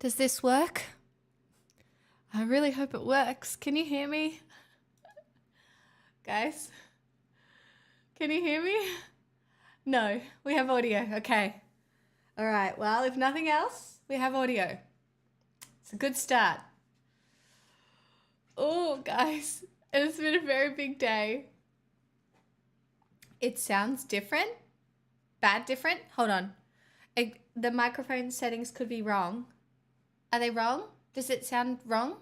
Does this work? I really hope it works. Can you hear me? Guys? Can you hear me? No, we have audio. Okay. All right. Well, if nothing else, we have audio. It's a good start. Oh, guys, it's been a very big day. It sounds different. Bad different? Hold on. The microphone settings could be wrong. Are they wrong? Does it sound wrong?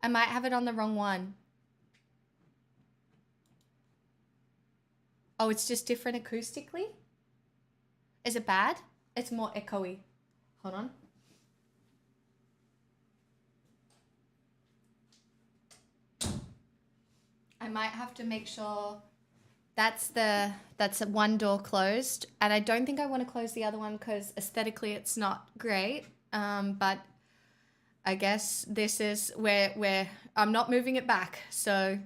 I might have it on the wrong one. Oh, it's just different acoustically? Is it bad? It's more echoey. Hold on. I might have to make sure that's one door closed, and I don't think I want to close the other one because aesthetically it's not great. But I guess this is where I'm not moving it back. So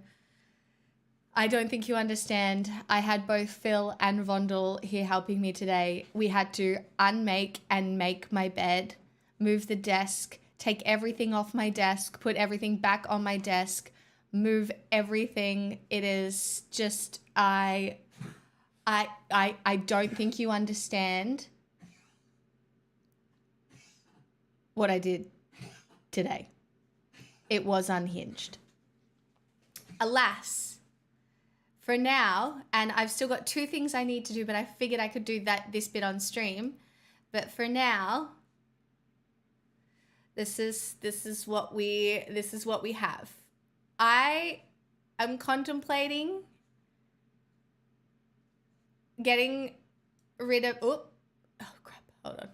I don't think you understand. I had both Phil and Vondel here helping me today. We had to unmake and make my bed, move the desk, take everything off my desk, put everything back on my desk, move everything. It is just I don't think you understand what I did today. It was unhinged. Alas, for now, and I've still got 2 things I need to do, but I figured I could do this bit on stream. But for now, this is what we have. I am contemplating getting rid of oh crap, hold on.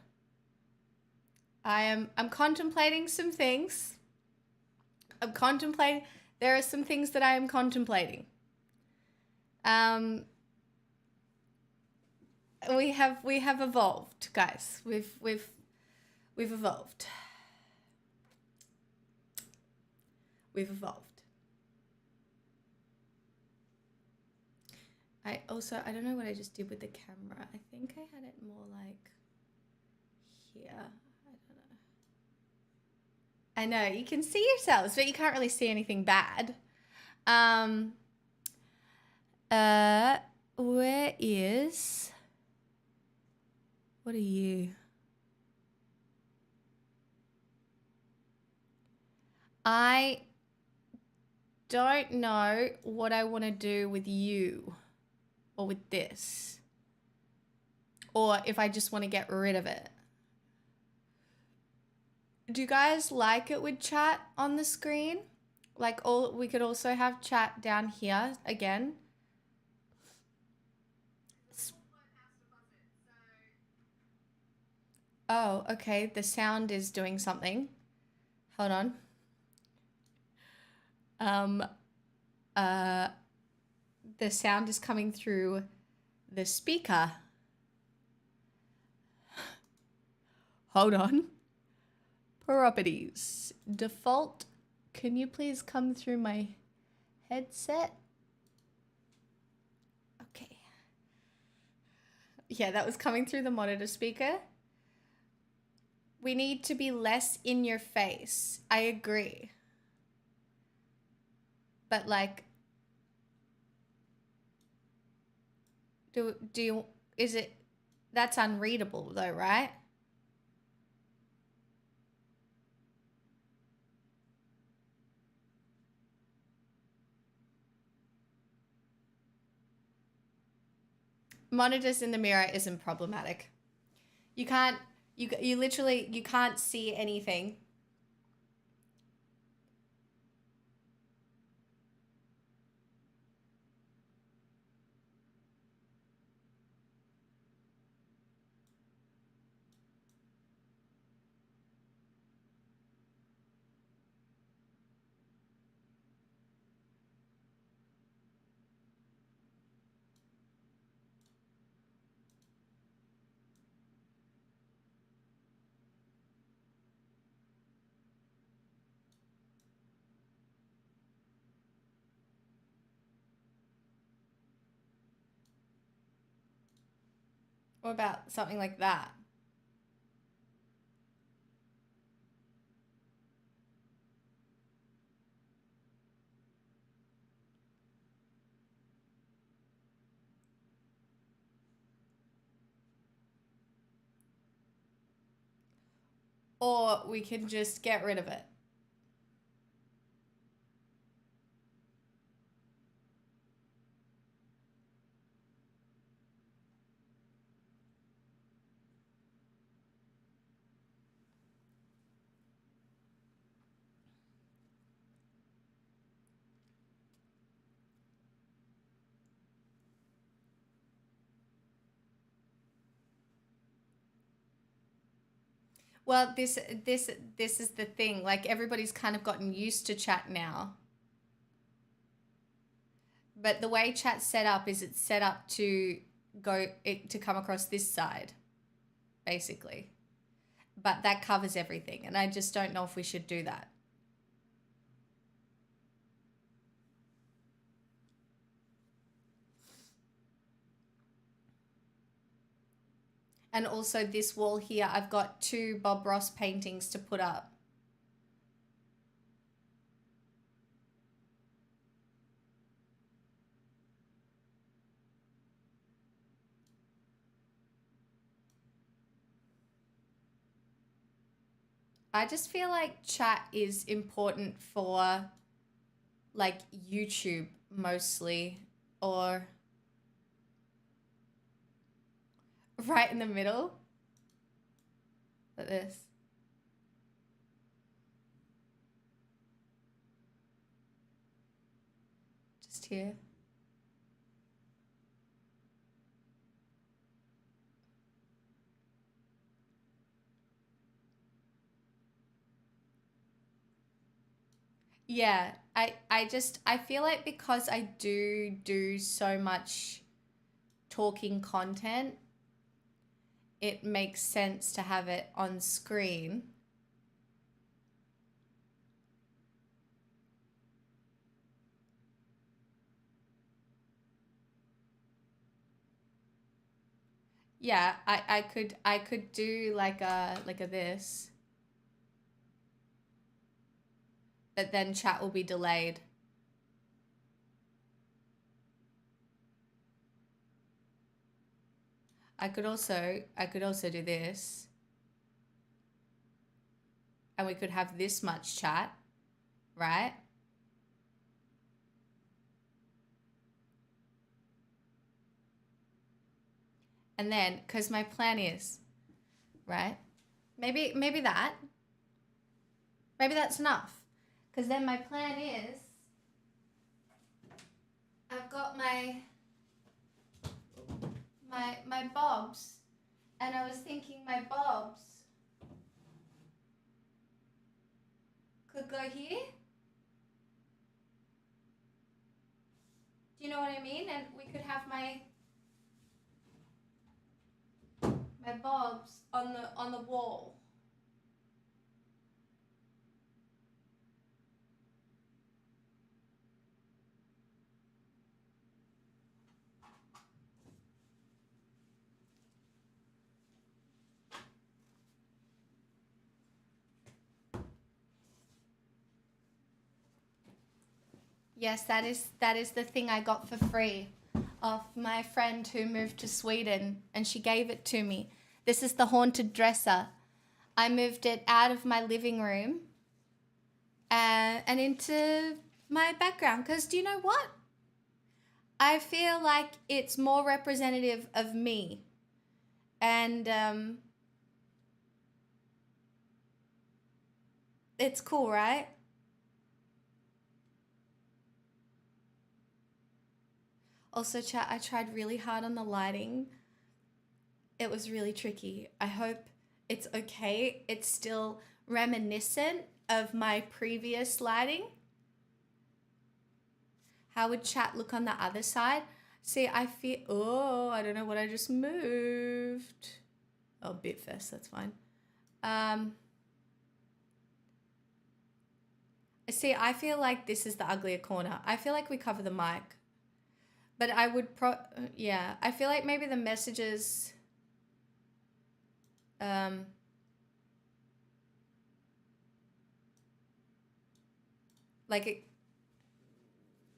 I'm contemplating some things. There are some things that I am contemplating. We have evolved, guys. We've evolved. We've evolved. I don't know what I just did with the camera. I think I had it more like here. I don't know. I know, you can see yourselves, but you can't really see anything bad. Where is... What are you? I don't know what I want to do with you or with this, or if I just want to get rid of it. Do you guys like it with chat on the screen? Like, we could also have chat down here again. Oh, okay. The sound is doing something. Hold on. The sound is coming through the speaker. Hold on. Properties. Default. Can you please come through my headset? Okay. Yeah, that was coming through the monitor speaker. We need to be less in your face. I agree. But like, that's unreadable though, right? Monitors in the mirror isn't problematic. You literally, you can't see anything. What about something like that? or we can just get rid of it. Well, this is the thing. Like everybody's kind of gotten used to chat now. But the way chat's set up is it's set up to to come across this side, basically. But that covers everything, and I just don't know if we should do that. And also this wall here, I've got 2 Bob Ross paintings to put up. I just feel like chat is important for like YouTube mostly, or right in the middle, like this. Just here. Yeah, I feel like because I do so much talking content, it makes sense to have it on screen. Yeah, I could do like a this, but then chat will be delayed. I could also do this, and we could have this much chat, right? And then cuz my plan is, right? Maybe that. Maybe that's enough. Cuz then my plan is I've got my bobs, and I was thinking my bobs could go here. Do you know what I mean? And we could have my bobs on the wall. Yes, that is the thing I got for free of my friend who moved to Sweden, and she gave it to me. This is the haunted dresser. I moved it out of my living room and into my background, because do you know what? I feel like it's more representative of me. And it's cool, right? Also, chat, I tried really hard on the lighting. It was really tricky. I hope it's okay. It's still reminiscent of my previous lighting. How would chat look on the other side? See, I feel, oh, I don't know what I just moved. Oh, Bitfest, that's fine. See, I feel like this is the uglier corner. I feel like we cover the mic. But I would yeah, I feel like maybe the messages, like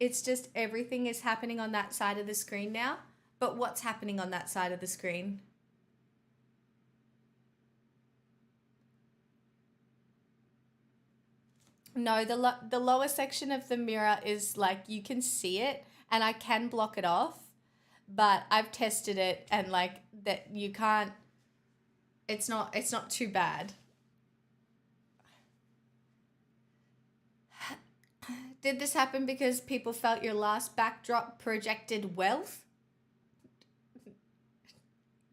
it's just everything is happening on that side of the screen now. But what's happening on that side of the screen? No, the lower section of the mirror is like you can see it and I can block it off, but I've tested it and like that you can't, it's not too bad. Did this happen because people felt your last backdrop projected wealth?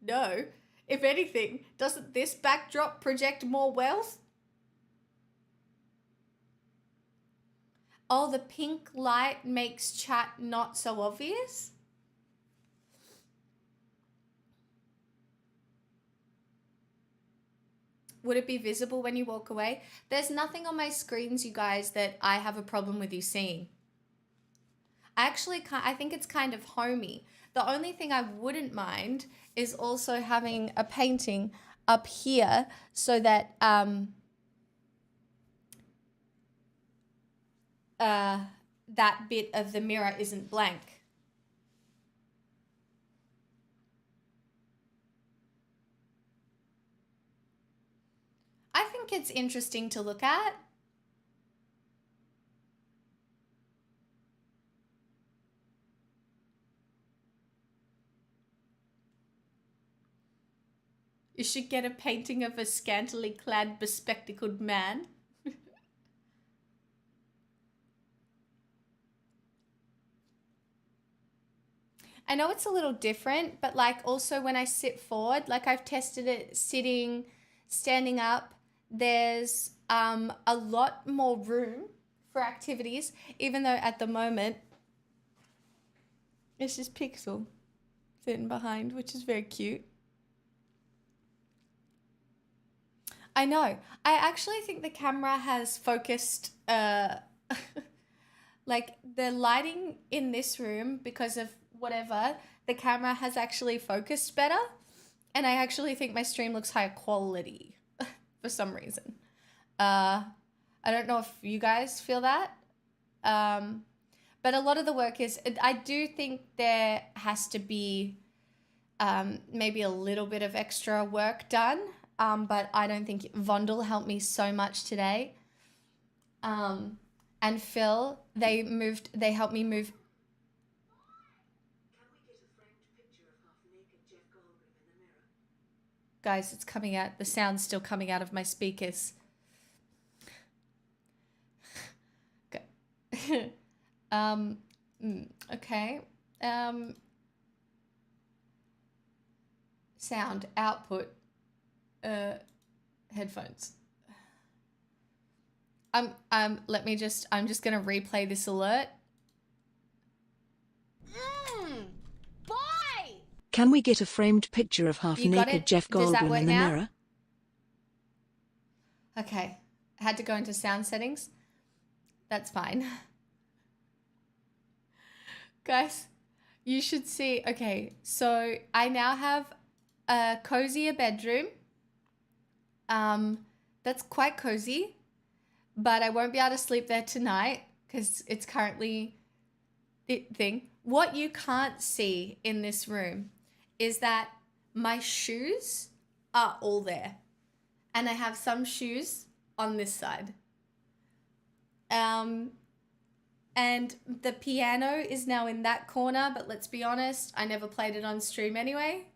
No. If anything, doesn't this backdrop project more wealth? Oh, the pink light makes chat not so obvious? Would it be visible when you walk away? There's nothing on my screens, you guys, that I have a problem with you seeing. I think it's kind of homey. The only thing I wouldn't mind is also having a painting up here so that that bit of the mirror isn't blank. I think it's interesting to look at. You should get a painting of a scantily clad, bespectacled man. I know it's a little different, but like also when I sit forward, like I've tested it sitting, standing up, there's a lot more room for activities, even though at the moment it's just Pixel sitting behind, which is very cute. I know. I actually think the camera has focused like the lighting in this room because of whatever, the camera has actually focused better. And I actually think my stream looks higher quality for some reason. I don't know if you guys feel that. But a lot of the work is, I do think there has to be maybe a little bit of extra work done. But I don't think Vondel helped me so much today. And Phil, they helped me move. Can we get a framed picture of half-naked Jeff Goldblum in the mirror? Guys, it's coming out. The sound's still coming out of my speakers. Okay. Sound output. Headphones. I'm just gonna replay this alert. Boy! Can we get a framed picture of half-naked Jeff Does that Goldblum work in the now? mirror? Okay. I had to go into sound settings. That's fine. Guys, you should see. Okay, so I now have a cozier bedroom. That's quite cozy, but I won't be able to sleep there tonight because it's currently the thing. What you can't see in this room is that my shoes are all there. And I have some shoes on this side. And the piano is now in that corner, but let's be honest, I never played it on stream anyway.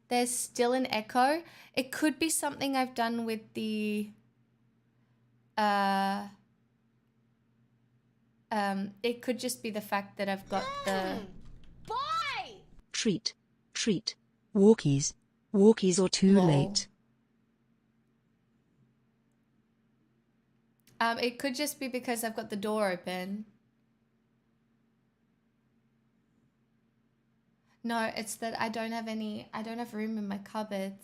There's still an echo. It could be something I've done with the it could just be the fact that I've got the Boy! Treat. Walkies or too Lol. late. It could just be because I've got the door open. No, it's that I don't have room in my cupboards.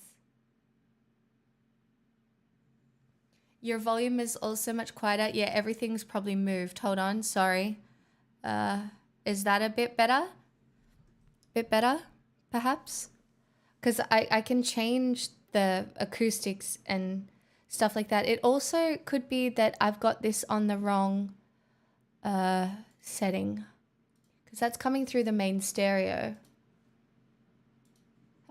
Your volume is also much quieter. Yeah, everything's probably moved. Hold on, sorry. Is that a bit better? Bit better, perhaps? Because I can change the acoustics and stuff like that. It also could be that I've got this on the wrong setting. Because that's coming through the main stereo.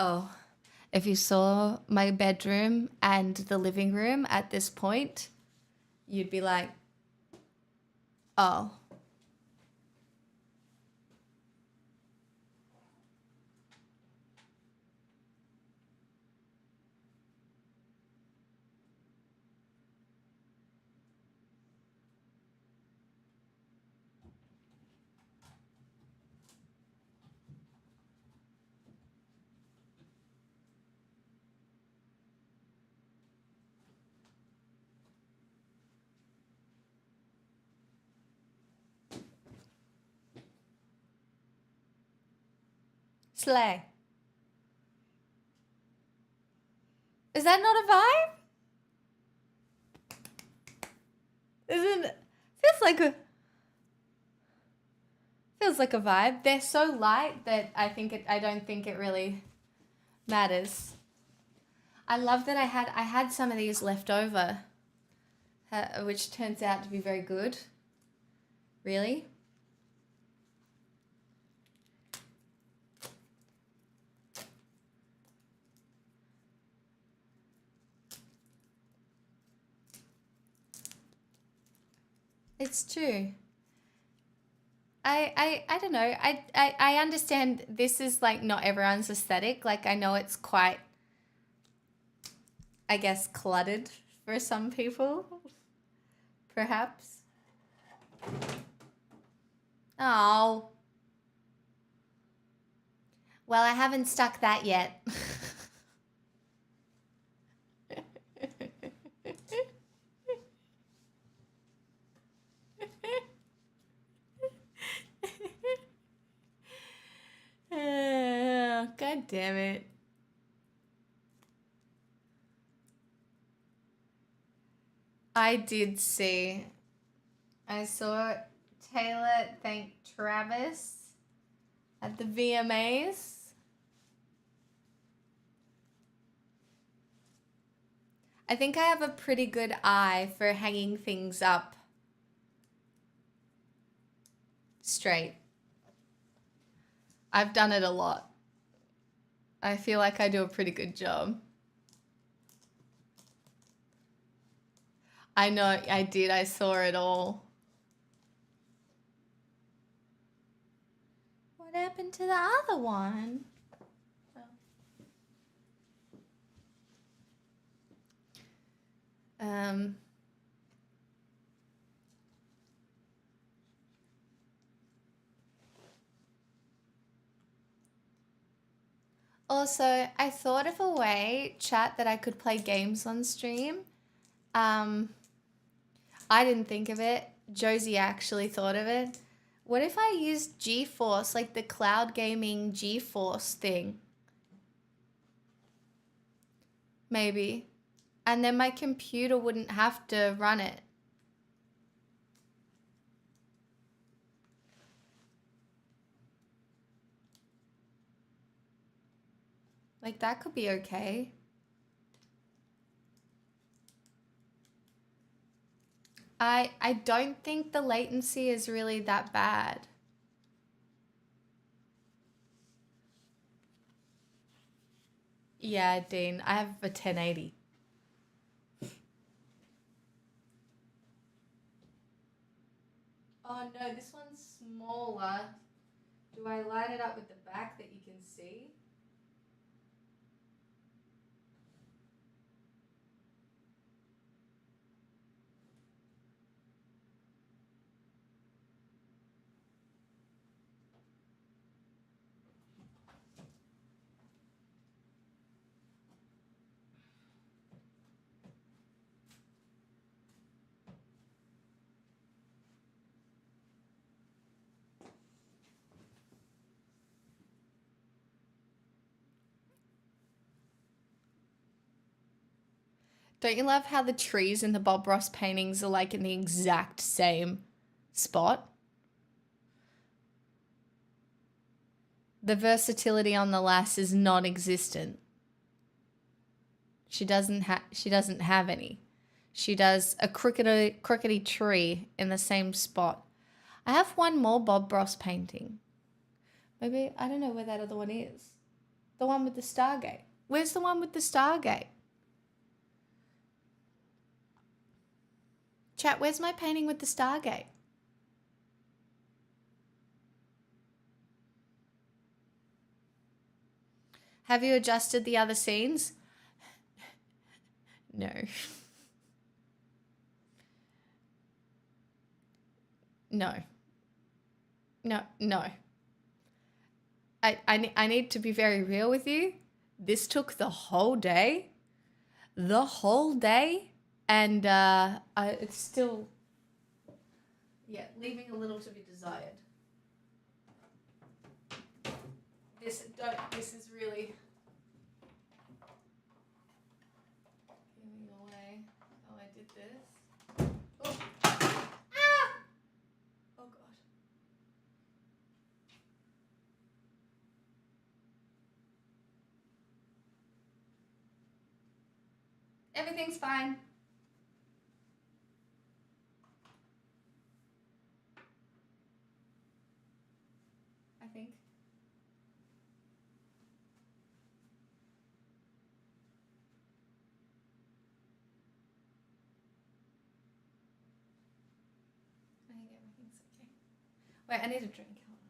Oh, if you saw my bedroom and the living room at this point, you'd be like, oh. Slay. Is that not a vibe? Isn't it? Feels like a vibe. They're so light that I don't think it really matters. I love that I had some of these left over, which turns out to be very good. Really. It's true. I don't know. I understand this is like not everyone's aesthetic. Like I know it's quite, I guess, cluttered for some people, perhaps. Oh. Well, I haven't stuck that yet. God damn it. I did see. I saw Taylor thank Travis at the VMAs. I think I have a pretty good eye for hanging things up straight. I've done it a lot. I feel like I do a pretty good job. I know I did. I saw it all. What happened to the other one? Oh. Also, I thought of a way, chat, that I could play games on stream. I didn't think of it. Josie actually thought of it. What if I used GeForce, like the cloud gaming GeForce thing? Maybe. And then my computer wouldn't have to run it. Like that could be okay. I don't think the latency is really that bad. Yeah, Dean, I have a 1080. Oh no, this one's smaller. Do I light it up with the back that you can see? Don't you love how the trees in the Bob Ross paintings are like in the exact same spot? The versatility on the lass is non-existent. She doesn't have any. She does a crookedy tree in the same spot. I have one more Bob Ross painting. Maybe, I don't know where that other one is. The one with the Stargate. Where's the one with the Stargate? Chat, where's my painting with the Stargate? Have you adjusted the other scenes? No. No. No, no. I need to be very real with you. This took the whole day. The whole day. And it's still, yeah, leaving a little to be desired. This is really giving away. Oh, I did this. Oh. Ah! Oh, God. Everything's fine. I think. I think everything's okay. Wait, I need a drink. Hold on.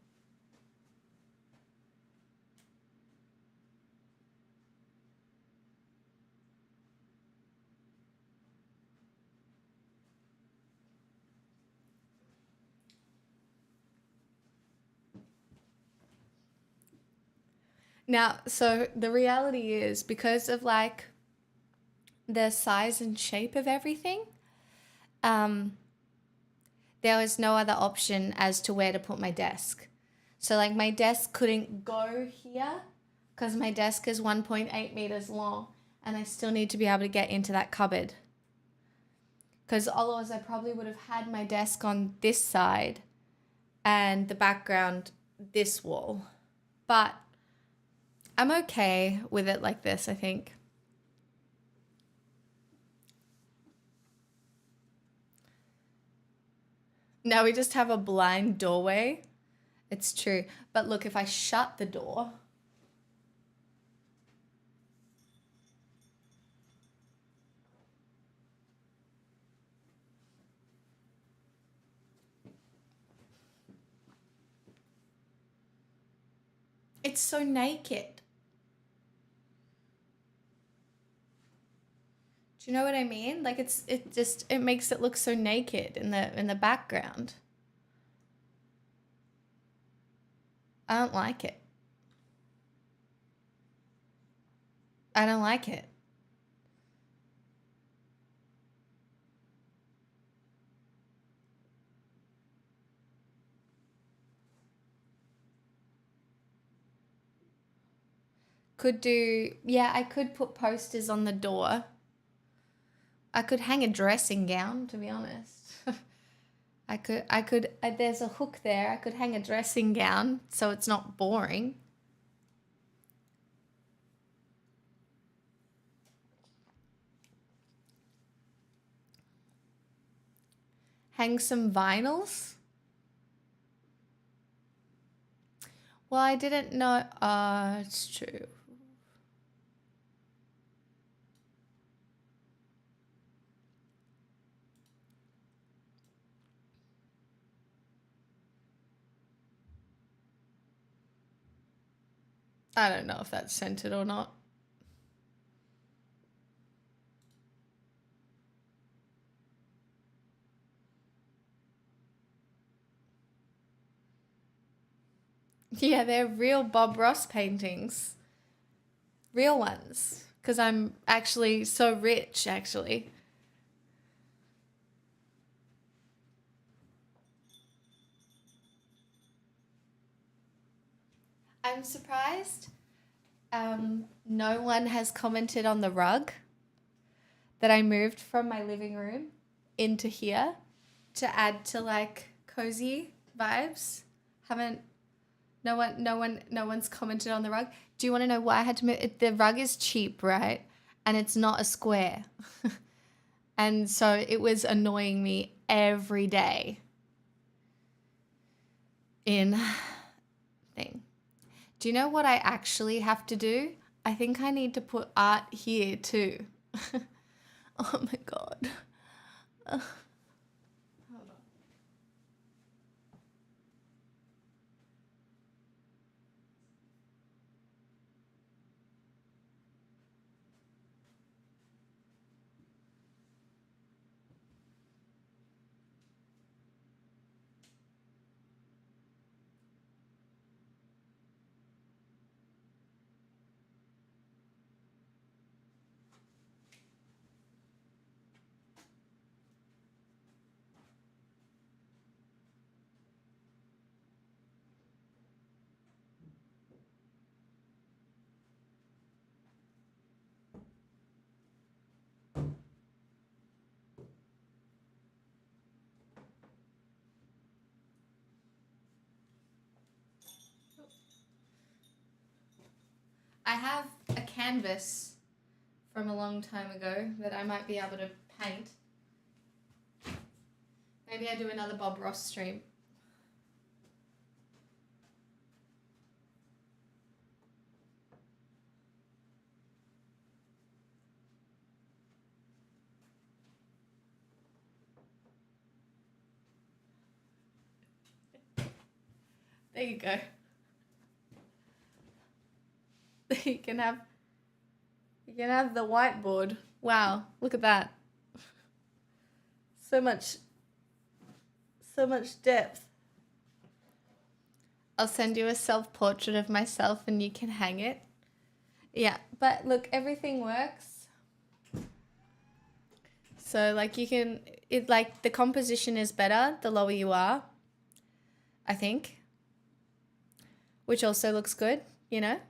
Now, so the reality is because of like the size and shape of everything, there was no other option as to where to put my desk. So like my desk couldn't go here because my desk is 1.8 meters long and I still need to be able to get into that cupboard. Because otherwise I probably would have had my desk on this side and the background this wall. But I'm okay with it like this, I think. Now we just have a blind doorway. It's true. But look, if I shut the door, it's so naked. Do you know what I mean? Like it makes it look so naked in the background. I don't like it. I don't like it. I could put posters on the door. I could hang a dressing gown, to be honest. There's a hook there. I could hang a dressing gown so it's not boring. Hang some vinyls. Well, I didn't know. It's true. I don't know if that's scented or not. Yeah, they're real Bob Ross paintings. Real ones. Because I'm actually so rich, actually. I'm surprised no one has commented on the rug that I moved from my living room into here to add to like cozy vibes. No one's commented on the rug. Do you want to know why I had to move? The rug is cheap, right? And it's not a square. And so it was annoying me every day in thing. Do you know what I actually have to do? I think I need to put art here too. Oh my god. Hold on. I have a canvas from a long time ago that I might be able to paint. Maybe I do another Bob Ross stream. There you go. You can have the whiteboard. Wow, look at that. So much depth. I'll send you a self-portrait of myself and you can hang it. Yeah, but look, everything works. So like the composition is better the lower you are, I think. Which also looks good, you know?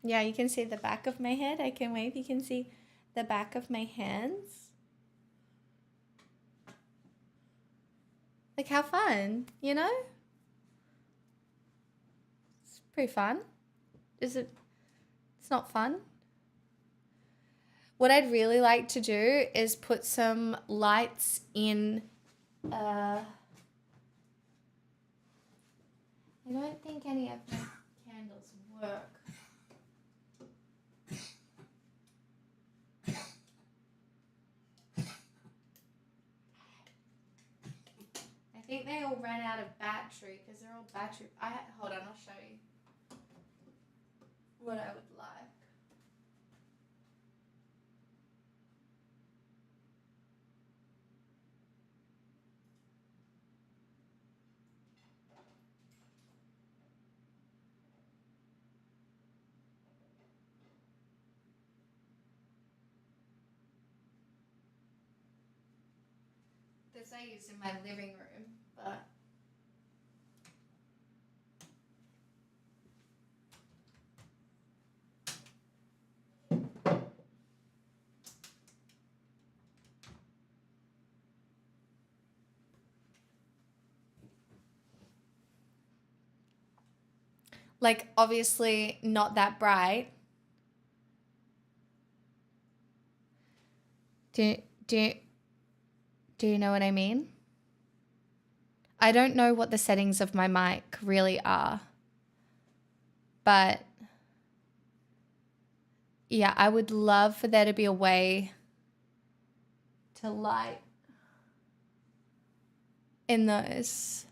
Yeah, you can see the back of my head. I can wave. You can see the back of my hands. Like, how fun, you know? It's pretty fun. Is it? It's not fun. What I'd really like to do is put some lights in. I don't think any of my candles work. I think they all ran out of battery because they're all battery. Hold on, I'll show you what I would like. This I use in my living room, but like obviously not that bright. Do you know what I mean? I don't know what the settings of my mic really are. But yeah, I would love for there to be a way to light in those.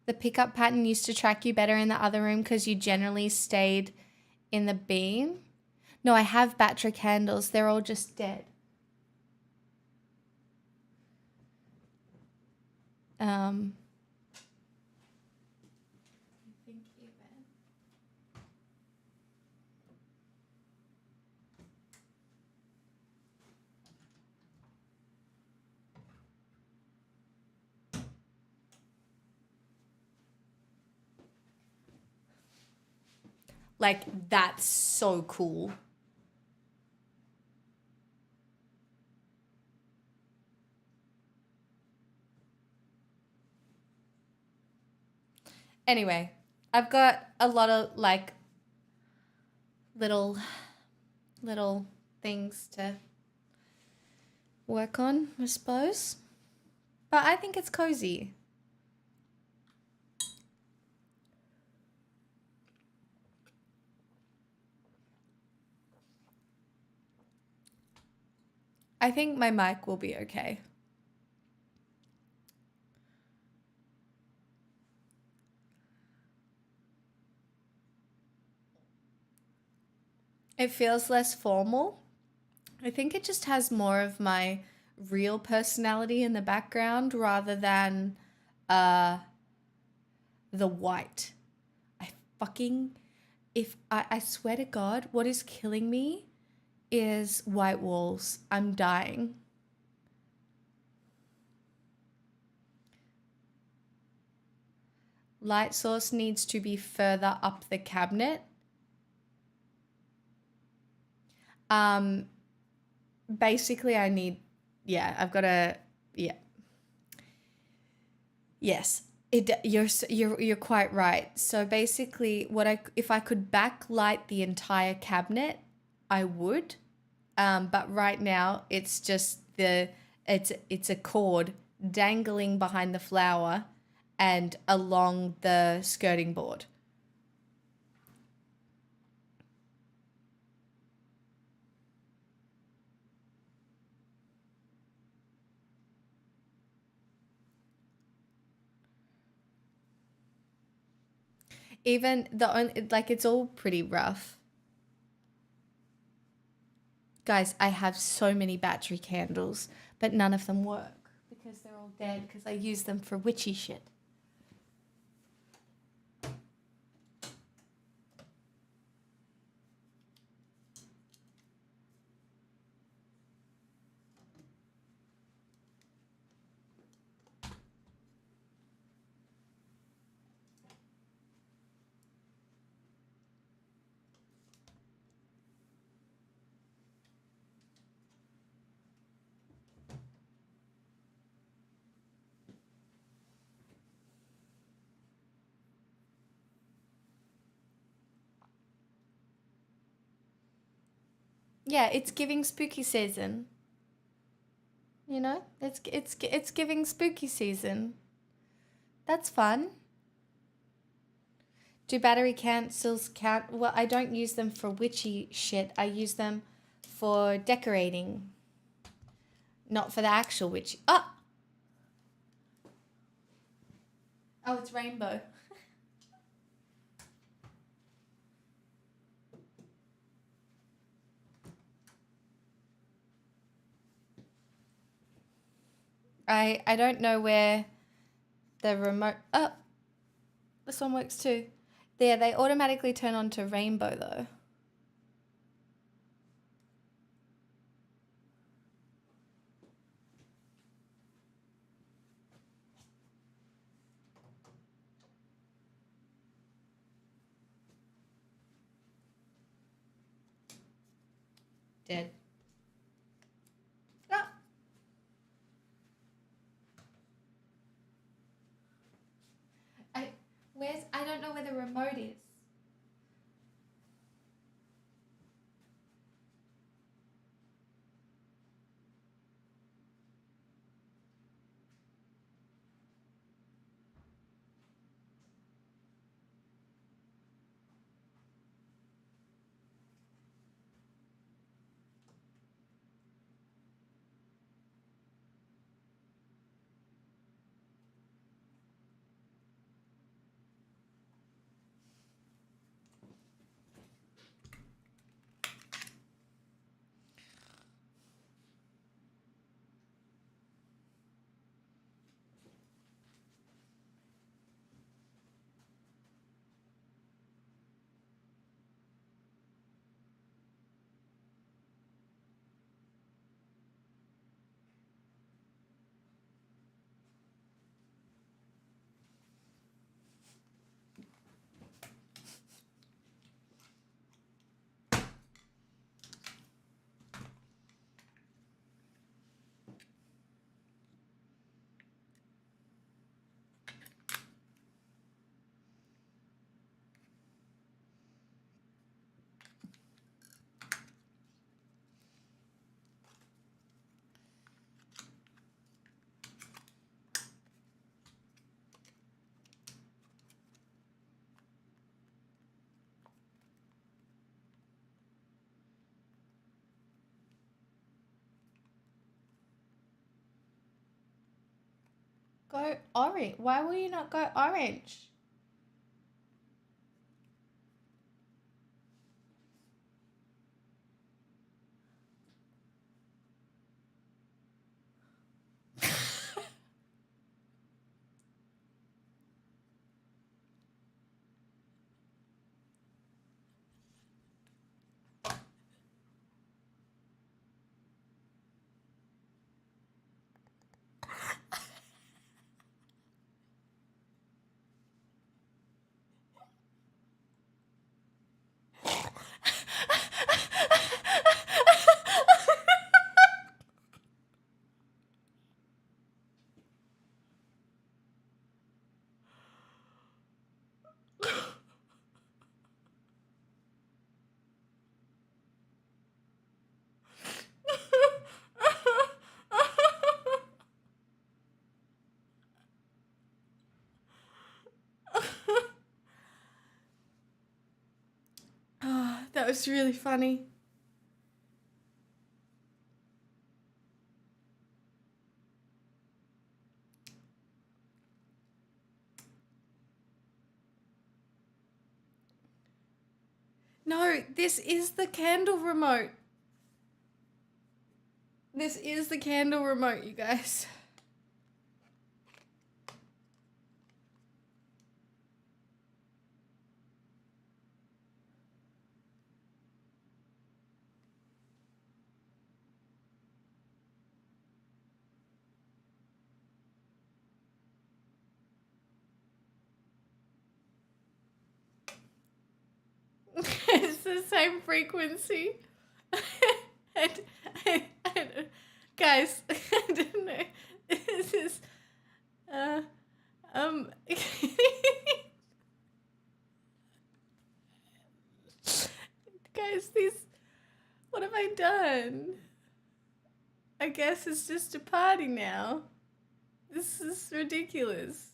The pickup pattern used to track you better in the other room because you generally stayed in the beam. No, I have battery candles. They're all just dead. Like, that's so cool. Anyway, I've got a lot of like little things to work on, I suppose. But I think it's cozy. I think my mic will be okay. It feels less formal. I think it just has more of my real personality in the background rather than uh the white. I fucking I swear to God, what is killing me is white walls. I'm dying. Light source needs to be further up the cabinet. Basically I need, yeah, I've got to, yeah. Yes. You're quite right. So basically if I could backlight the entire cabinet, I would. But right now it's just it's a cord dangling behind the flower and along the skirting board. Even like it's all pretty rough. Guys, I have so many battery candles, but none of them work because they're all dead because I use them for witchy shit. Yeah, it's giving spooky season. You know, it's giving spooky season. That's fun. Do battery cancels count? Well, I don't use them for witchy shit. I use them for decorating, not for the actual witchy. Oh, oh, it's rainbow. I don't know where the remote. Oh, this one works too. Yeah, they automatically turn on to rainbow though. Dead. Ah. I don't know where the remote is. Go orange. Why will you not go orange? Oh, that was really funny. No, this is the candle remote. This is the candle remote, you guys. It's the same frequency. Guys, I don't know. This is, um, guys, what have I done? I guess it's just a party now. This is ridiculous.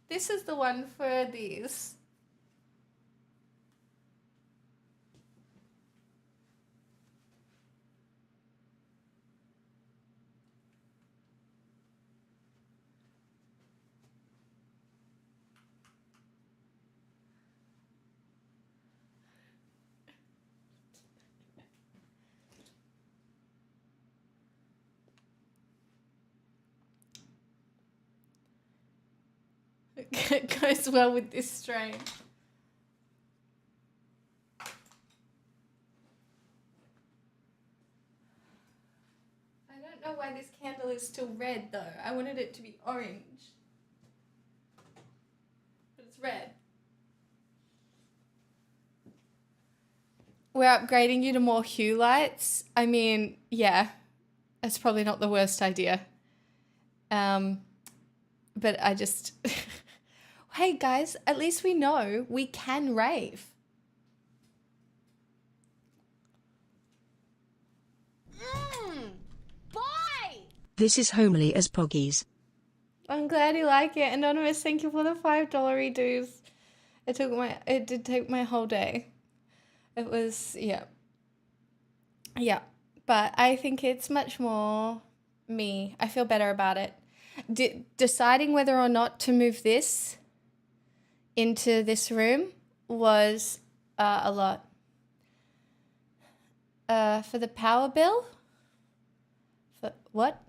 This is the one for these. It goes well with this strain. I don't know why this candle is still red though. I wanted it to be orange. But it's red. We're upgrading you to more hue lights. I mean, yeah, that's probably not the worst idea. But I just... Hey guys, at least we know we can rave. Boy! This is homely as Poggies. I'm glad you like it. Anonymous, thank you for the $5 redos. It did take my whole day. It was, yeah. Yeah. But I think it's much more me. I feel better about it. Deciding whether or not to move this into this room was a lot. For the power bill? For what?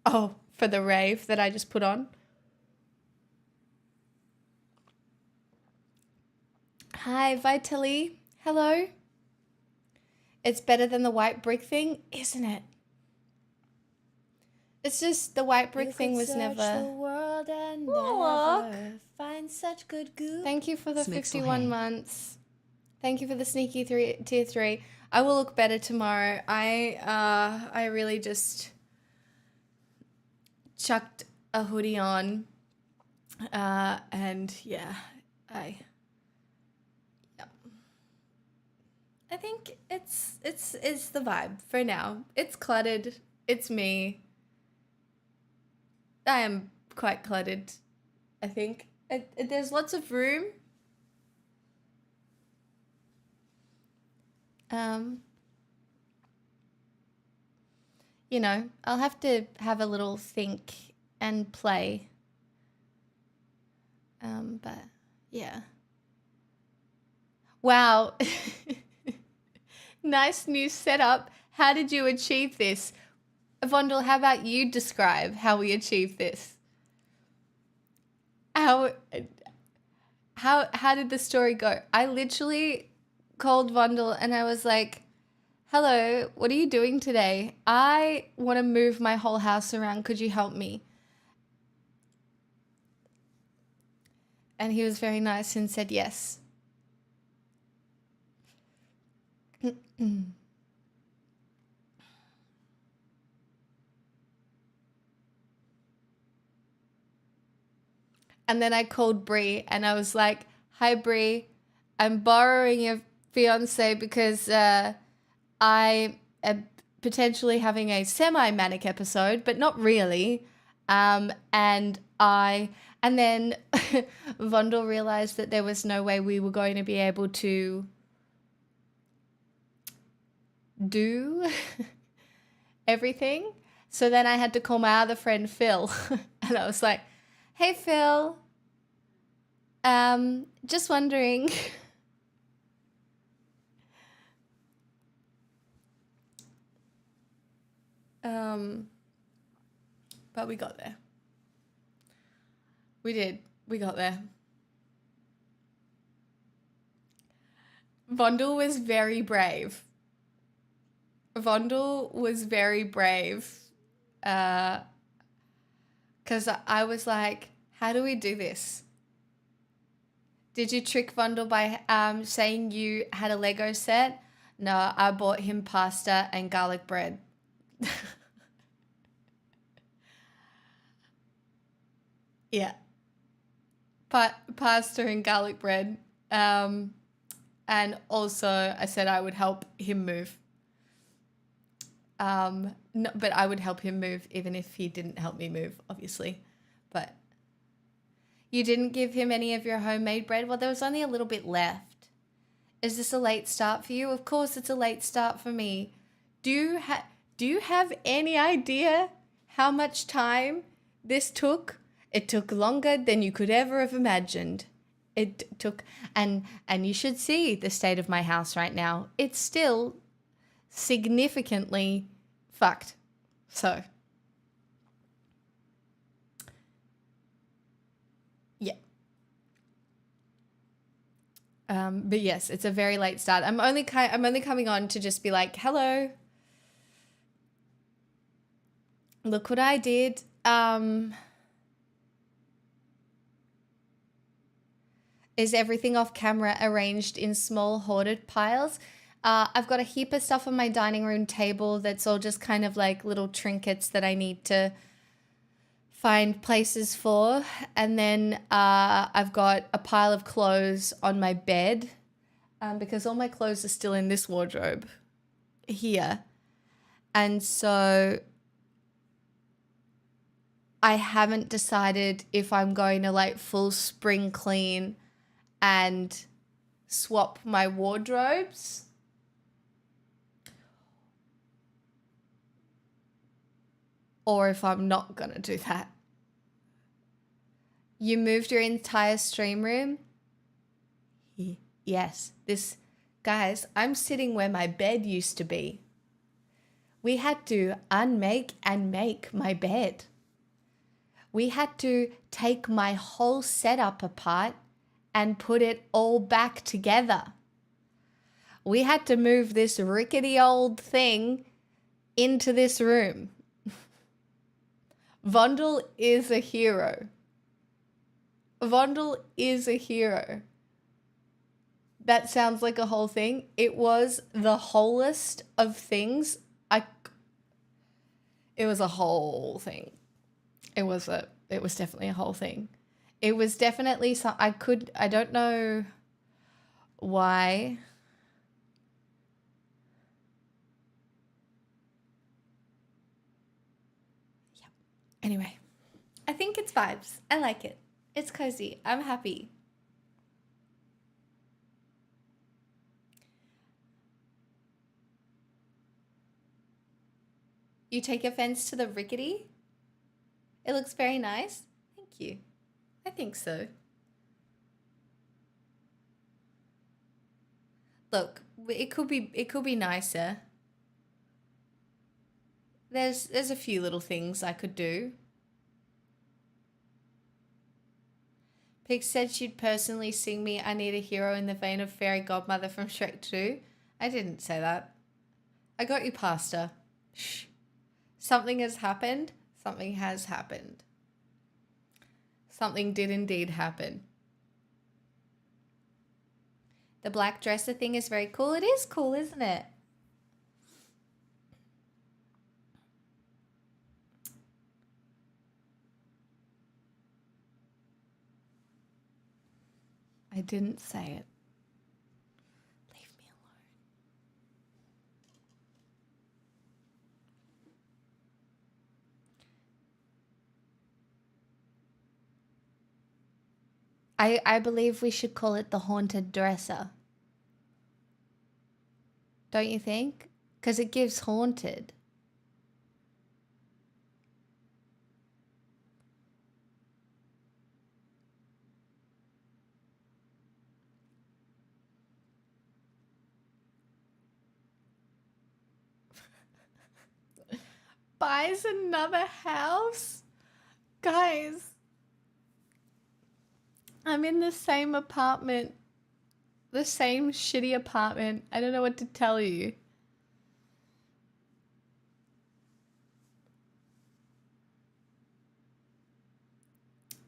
Oh, for the rave that I just put on. Hi, Vitaly. Hello. It's better than the white brick thing, isn't it? It's just the white brick thing was never. The world and Look. never find such good goo. Thank you for the Snixel 51 hay. months. Thank you for the sneaky tier 3. I will look better tomorrow. I really just chucked a hoodie on. And yeah, I think it's the vibe for now. It's cluttered. It's me. I am quite cluttered, I think. There's lots of room. Um, you know, I'll have to have a little think and play. But yeah. Wow. Nice new setup. How did you achieve this? Vondel, how about you describe how we achieved this? How did the story go? I literally called Vondel and I was like, "Hello, what are you doing today? I want to move my whole house around. Could you help me?" And he was very nice and said yes. And then I called Bree and I was like, "Hi Bree, I'm borrowing your fiance because I am potentially having a semi-manic episode, but not really." And then Vondel realized that there was no way we were going to be able to do everything. So then I had to call my other friend Phil and I was like, "Hey Phil, just wondering." But we got there. We did. We got there. Vondel was very brave. Because I was like, "How do we do this?" Did you trick Vondel by saying you had a Lego set? No, I bought him pasta and garlic bread. Yeah. Pasta and garlic bread. And also I said I would help him move. No, but I would help him move even if he didn't help me move, obviously. But you didn't give him any of your homemade bread? Well, there was only a little bit left. Is this a late start for you? Of course it's a late start for me. Do you have any idea how much time this took? It took longer than you could ever have imagined. It took, and you should see the state of my house right now. It's still significantly fucked. So, yeah. But yes, it's a very late start. I'm only coming on to just be like, "Hello. Look what I did." Is everything off camera arranged in small hoarded piles? I've got a heap of stuff on my dining room table that's all just kind of like little trinkets that I need to find places for. And then I've got a pile of clothes on my bed because all my clothes are still in this wardrobe here. And so I haven't decided if I'm going to like full spring clean and swap my wardrobes or if I'm not going to do that. You moved your entire stream room? Yes. Guys, I'm sitting where my bed used to be. We had to unmake and make my bed. We had to take my whole setup apart and put it all back together. We had to move this rickety old thing into this room. Vondel is a hero. Vondel is a hero. That sounds like a whole thing. It was the wholest of things. It was a whole thing. It was definitely a whole thing. It was definitely I don't know why. Yeah. Anyway, I think it's vibes. I like it. It's cozy. I'm happy. You take offense to the rickety? It looks very nice. Thank you. I think so. Look, it could be nicer. There's a few little things I could do. Pig said she'd personally sing me I Need a Hero in the vein of Fairy Godmother from Shrek 2. I didn't say that. I got you past her. Shh. Something has happened. Something has happened. Something did indeed happen. The black dresser thing is very cool. It is cool, isn't it? I didn't say it. Leave me alone. I believe we should call it the haunted dresser. Don't you think? Because it gives haunted. Buys another house? Guys, I'm in the same apartment. The same shitty apartment. I don't know what to tell you.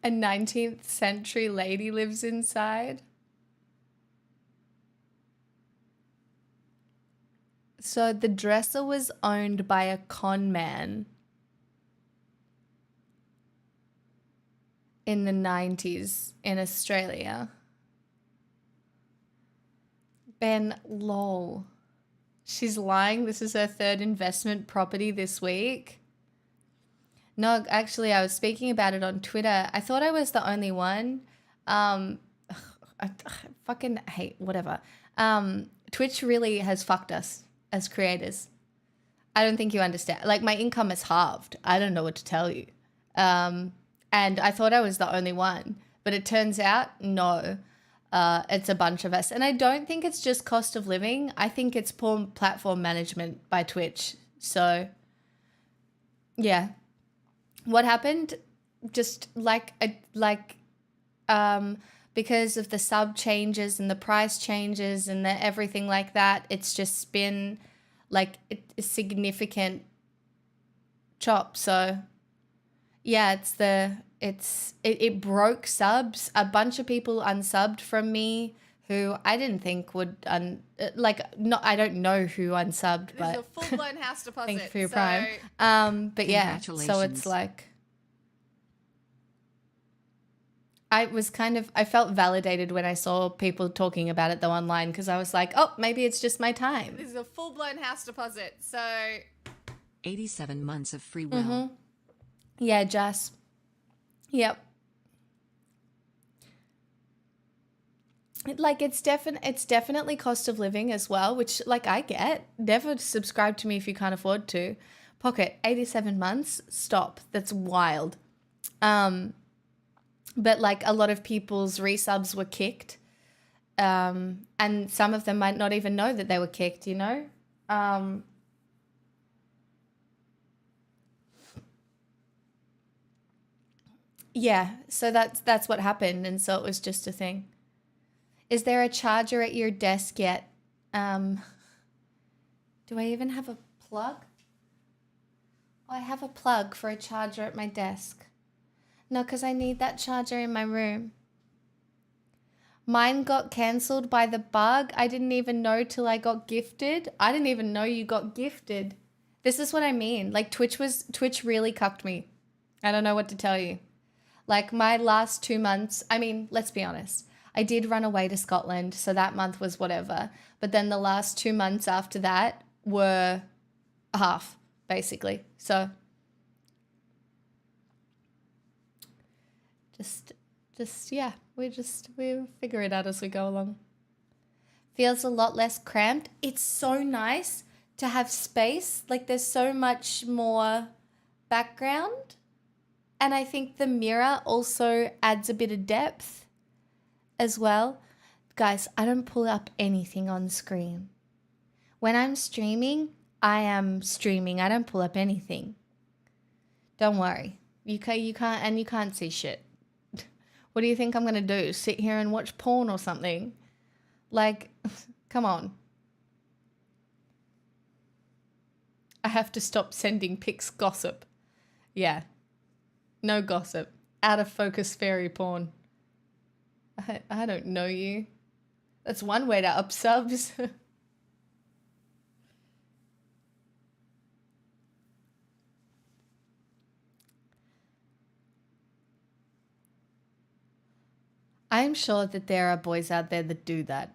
A 19th century lady lives inside. So the dresser was owned by a con man in the 90s in Australia. Ben, lol. She's lying. This is her third investment property this week. No, actually, I was speaking about it on Twitter. I thought I was the only one. I fucking hate whatever. Twitch really has fucked us as creators. I don't think you understand. Like, my income is halved. I don't know what to tell you. And I thought I was the only one. But it turns out, no. It's a bunch of us. And I don't think it's just cost of living. I think it's poor platform management by Twitch. So, yeah. What happened? Just because of the sub changes and the price changes and the everything like that, it's just been like a significant chop. So yeah, it broke subs. A bunch of people unsubbed from me who I didn't think would I don't know who unsubbed, but This is a full-blown house deposit. thank you for your so prime. But yeah, so it's Congratulations. like I felt validated when I saw people talking about it though online, because I was like, oh, maybe it's just my time. This is a full-blown house deposit. So 87 months of free will. Mm-hmm. Yeah, Jess. Yep. It's definitely cost of living as well, which like I get. Never subscribe to me if you can't afford to. Pocket 87 months. Stop. That's wild. But like a lot of people's resubs were kicked. And some of them might not even know that they were kicked, you know? Yeah, so that's what happened, and so it was just a thing. Is there a charger at your desk yet? Do I even have a plug? Oh, I have a plug for a charger at my desk. No, because I need that charger in my room. Mine got cancelled by the bug. I didn't even know till I got gifted. I didn't even know you got gifted. This is what I mean. Like Twitch really cucked me. I don't know what to tell you. Like my last 2 months, I mean, let's be honest. I did run away to Scotland, so that month was whatever. But then the last 2 months after that were half, basically. So just yeah, we figure it out as we go along. Feels a lot less cramped. It's so nice to have space. Like there's so much more background. And I think the mirror also adds a bit of depth as well. Guys, I don't pull up anything on screen. When I'm streaming, I am streaming. I don't pull up anything. Don't worry. You can't see shit. What do you think I'm going to do? Sit here and watch porn or something? Like, come on. I have to stop sending pics gossip. Yeah. No gossip. Out of focus fairy porn. I don't know you. That's one way to up subs. I'm sure that there are boys out there that do that.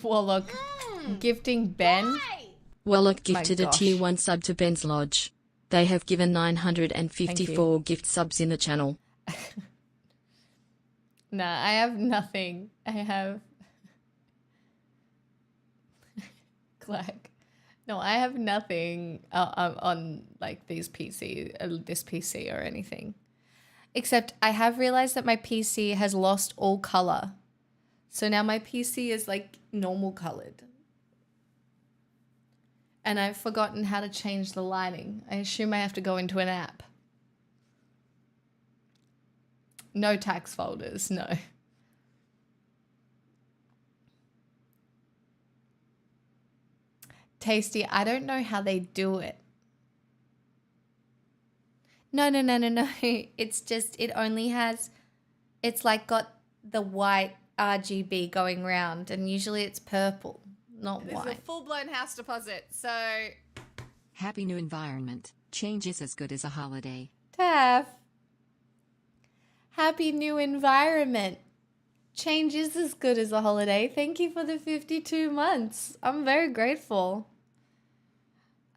Warlock gifting Ben. Warlock My gifted a gosh. tier 1 sub to Ben's Lodge. They have given 954 gift subs in the channel. Nah, I have nothing. I have Clack. No, I have nothing on like these PC, this PC or anything. Except I have realized that my PC has lost all color. So now my PC is like normal colored. And I've forgotten how to change the lighting. I assume I have to go into an app. No tax folders, no. Tasty, I don't know how they do it. No. It's just, it only has, it's like got the white RGB going round, and usually it's purple, not This is a white. full-blown house deposit. So Happy new environment. Change is as good as a holiday. Taff. Happy new environment. Change is as good as a holiday. Thank you for the 52 months. I'm very grateful.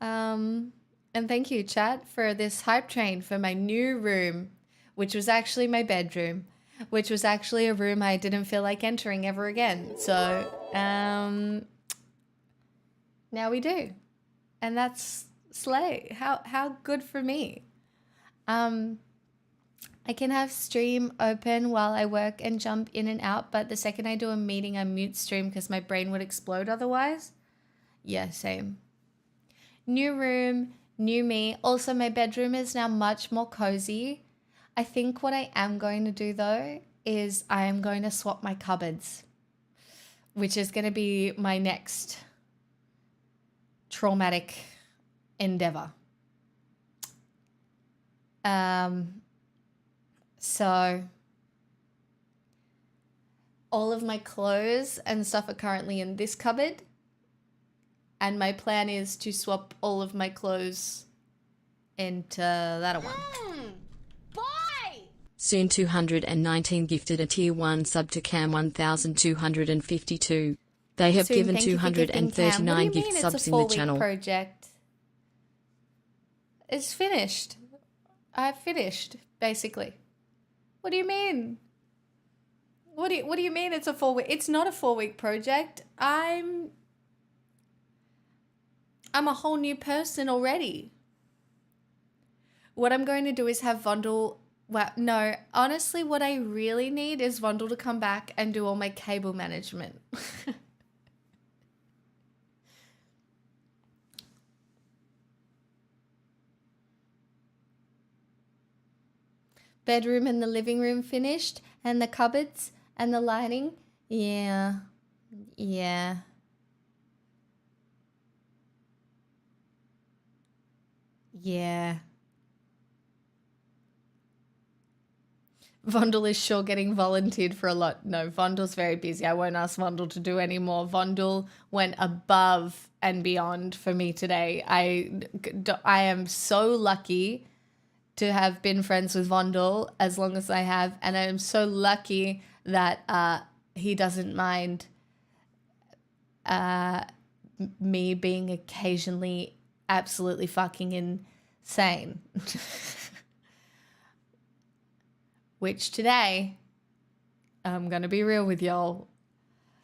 And thank you, chat, for this hype train for my new room, which was actually my bedroom, which was actually a room I didn't feel like entering ever again. So, now we do. And that's slay. How good for me. I can have stream open while I work and jump in and out, but the second I do a meeting, I mute stream because my brain would explode otherwise. Yeah, same. New room, new me. Also, my bedroom is now much more cozy. I think what I am going to do though is I am going to swap my cupboards, which is going to be my next traumatic endeavor. So all of my clothes and stuff are currently in this cupboard. And my plan is to swap all of my clothes into that one. Soon 219 gifted a tier 1 sub to Cam 1252. They have Soon, given thank you for gifting Cam. What do you 239 gift mean it's subs a in the 4-week channel. project? It's finished. I've finished, basically. What do you mean? What do you mean it's a 4-week? It's not a 4-week project. I'm a whole new person already. What I'm going to do is have Vondel. Well, no, honestly, what I really need is Vondel to come back and do all my cable management. Bedroom and the living room finished, and the cupboards and the lighting. Yeah. Vondel is sure getting volunteered for a lot. No, Vondel's very busy. I won't ask Vondel to do any more. Vondel went above and beyond for me today. I am so lucky to have been friends with Vondel as long as I have, and I am so lucky that he doesn't mind me being occasionally absolutely fucking insane. Which today, I'm going to be real with y'all,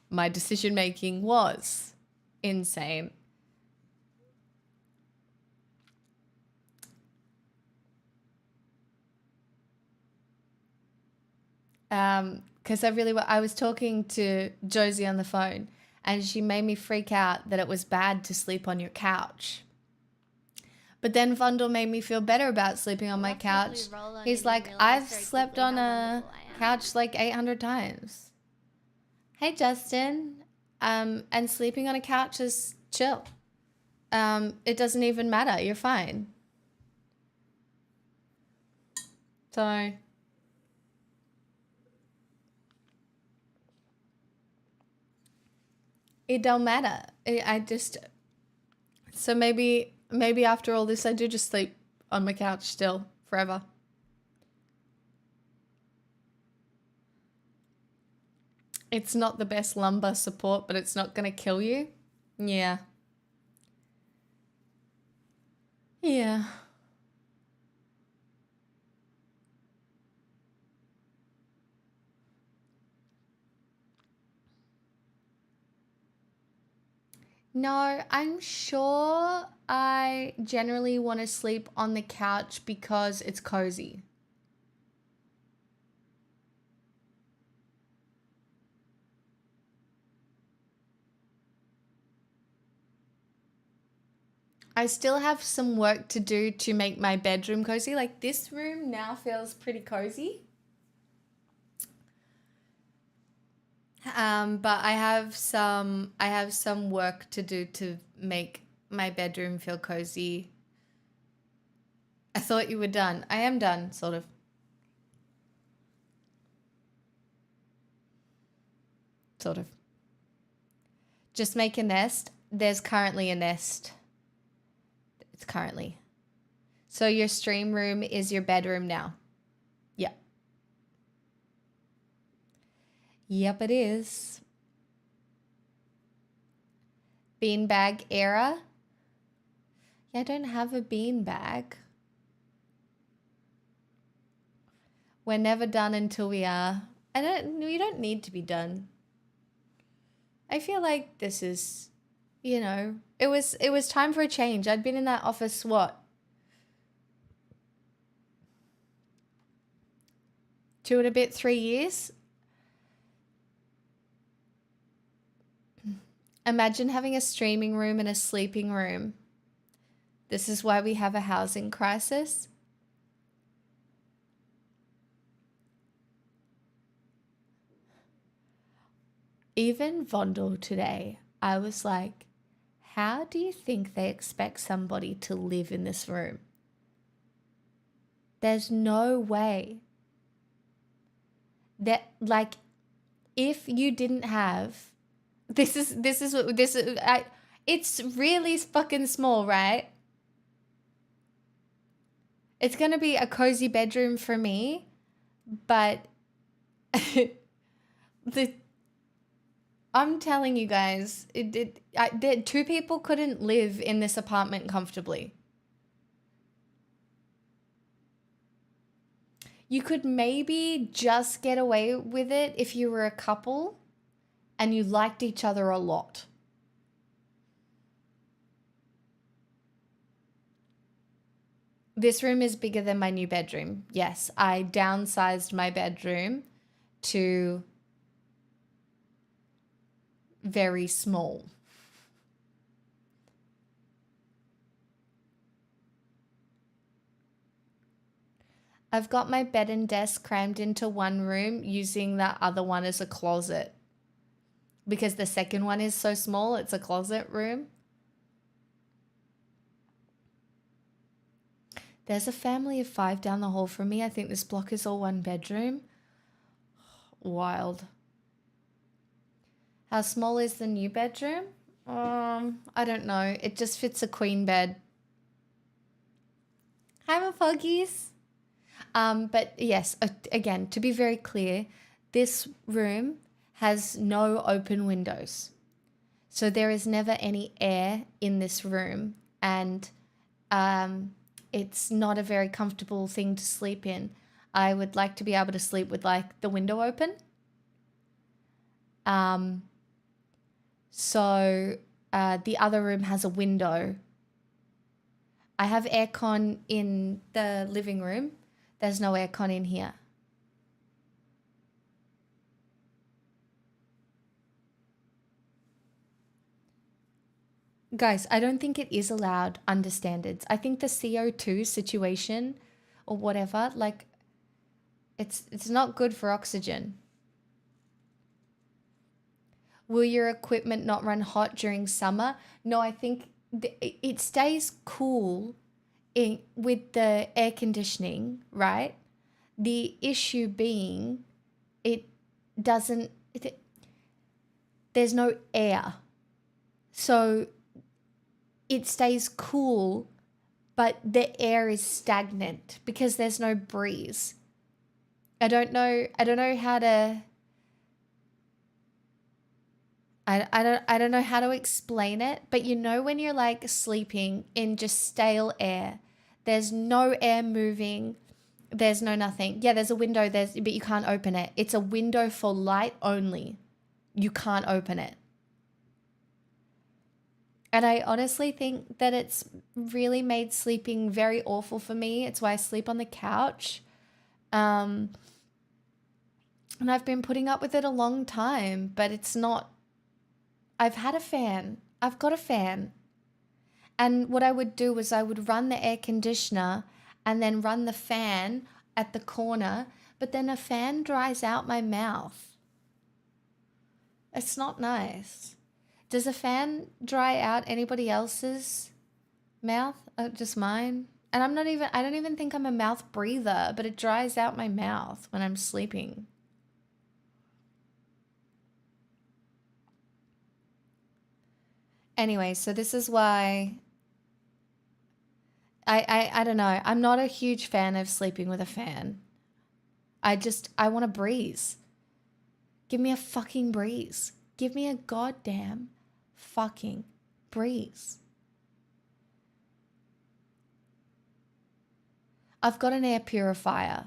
my decision making was insane. Because I was talking to Josie on the phone, and she made me freak out that it was bad to sleep on your couch. But then Vondel made me feel better about sleeping on my couch. He's like, I've slept on a couch like 800 times. Hey, Justin. And sleeping on a couch is chill. It doesn't even matter. You're fine. So it don't matter. So maybe after all this, I do just sleep on my couch still forever. It's not the best lumbar support, but it's not going to kill you. Yeah. Yeah. No, I'm sure I generally want to sleep on the couch because it's cozy. I still have some work to do to make my bedroom cozy. Like this room now feels pretty cozy. But I have some work to do to make my bedroom feel cozy. I thought you were done. I am done, sort of. Sort of. Just make a nest. There's currently a nest. It's currently. So your stream room is your bedroom now. Yep. Yep, it is. Beanbag era. Yeah, I don't have a beanbag. We're never done until we are. We don't need to be done. I feel like this is, it was time for a change. I'd been in that office, what? 2 and a bit, 3 years? Imagine having a streaming room and a sleeping room. This is why we have a housing crisis. Even Vondel today, I was like, how do you think they expect somebody to live in this room? There's no way that, like, if you didn't have, it's really fucking small, right? It's going to be a cozy bedroom for me, but I'm telling you guys, 2 people couldn't live in this apartment comfortably. You could maybe just get away with it if you were a couple and you liked each other a lot. This room is bigger than my new bedroom. Yes, I downsized my bedroom to very small. I've got my bed and desk crammed into one room using the other one as a closet. Because the second one is so small, it's a closet room. There's a family of 5 down the hall from me. I think this block is all 1 bedroom. Wild. How small is the new bedroom? I don't know. It just fits a queen bed. Hi, my puggies. But yes, again, to be very clear, this room has no open windows. So there is never any air in this room, and it's not a very comfortable thing to sleep in. I would like to be able to sleep with like the window open. So the other room has a window. I have aircon in the living room. There's no aircon in here. Guys, I don't think it is allowed under standards. I think the CO2 situation or whatever, like it's not good for oxygen. Will your equipment not run hot during summer? No, I think it stays cool with the air conditioning, right? The issue being there's no air. So it stays cool, but the air is stagnant because there's no breeze. I don't know how to I don't know how to explain it, but you know when you're like sleeping in just stale air, there's no air moving, there's no nothing. Yeah, there's a window, but you can't open it. It's a window for light only. You can't open it. And I honestly think that it's really made sleeping very awful for me. It's why I sleep on the couch. And I've been putting up with it a long time, but it's not. I've had a fan. I've got a fan. And what I would do was I would run the air conditioner and then run the fan at the corner, but then a fan dries out my mouth. It's not nice. Does a fan dry out anybody else's mouth? Just mine? And I don't even think I'm a mouth breather, but it dries out my mouth when I'm sleeping. Anyway, so this is why I don't know. I'm not a huge fan of sleeping with a fan. I want a breeze. Give me a fucking breeze. Give me a goddamn fucking breeze. I've got an air purifier.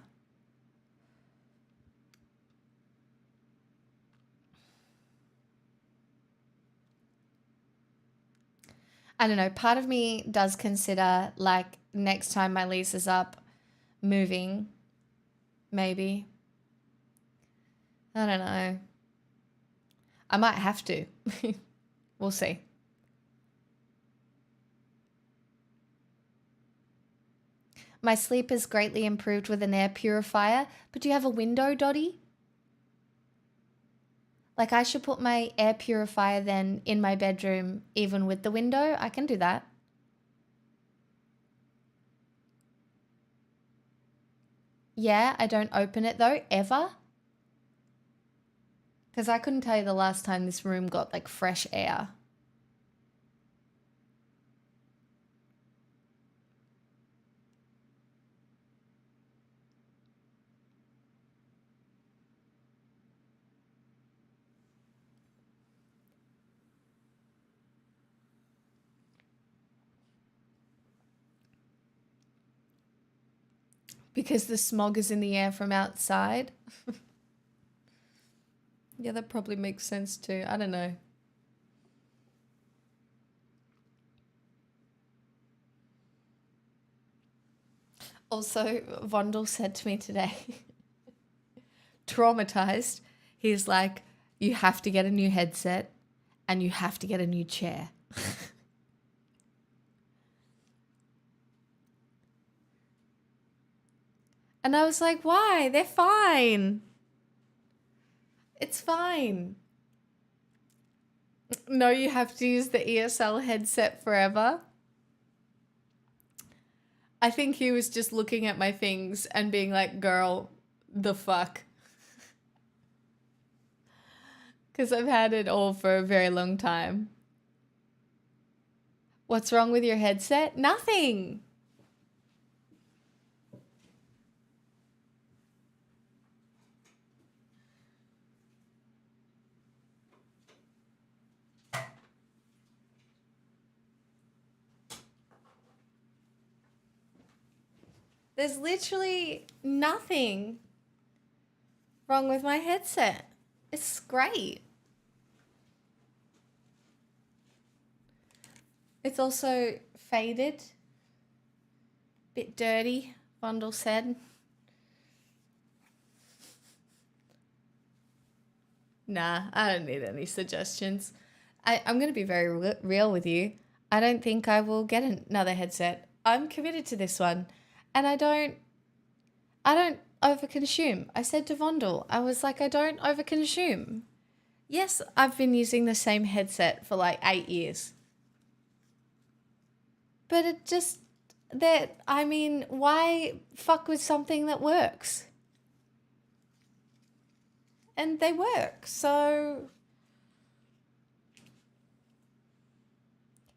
I don't know. Part of me does consider like next time my lease is up, moving. Maybe. I don't know. I might have to. We'll see. My sleep is greatly improved with an air purifier, but do you have a window, Dottie? Like I should put my air purifier then in my bedroom even with the window. I can do that. Yeah, I don't open it though, ever. Because I couldn't tell you the last time this room got like fresh air. Because the smog is in the air from outside. Yeah, that probably makes sense too. I don't know. Also, Vondel said to me today, traumatized, he's like, you have to get a new headset and you have to get a new chair. And I was like, why? They're fine. It's fine. No, you have to use the ESL headset forever. I think he was just looking at my things and being like, girl, the fuck. Because I've had it all for a very long time. What's wrong with your headset? Nothing. There's literally nothing wrong with my headset. It's great. It's also faded. Bit dirty, Bundle said. Nah, I don't need any suggestions. I'm going to be very real with you. I don't think I will get another headset. I'm committed to this one. And I don't overconsume. I said to Vondel, I was like, I don't overconsume. Yes, I've been using the same headset for like 8 years. But it just, why fuck with something that works? And they work, so...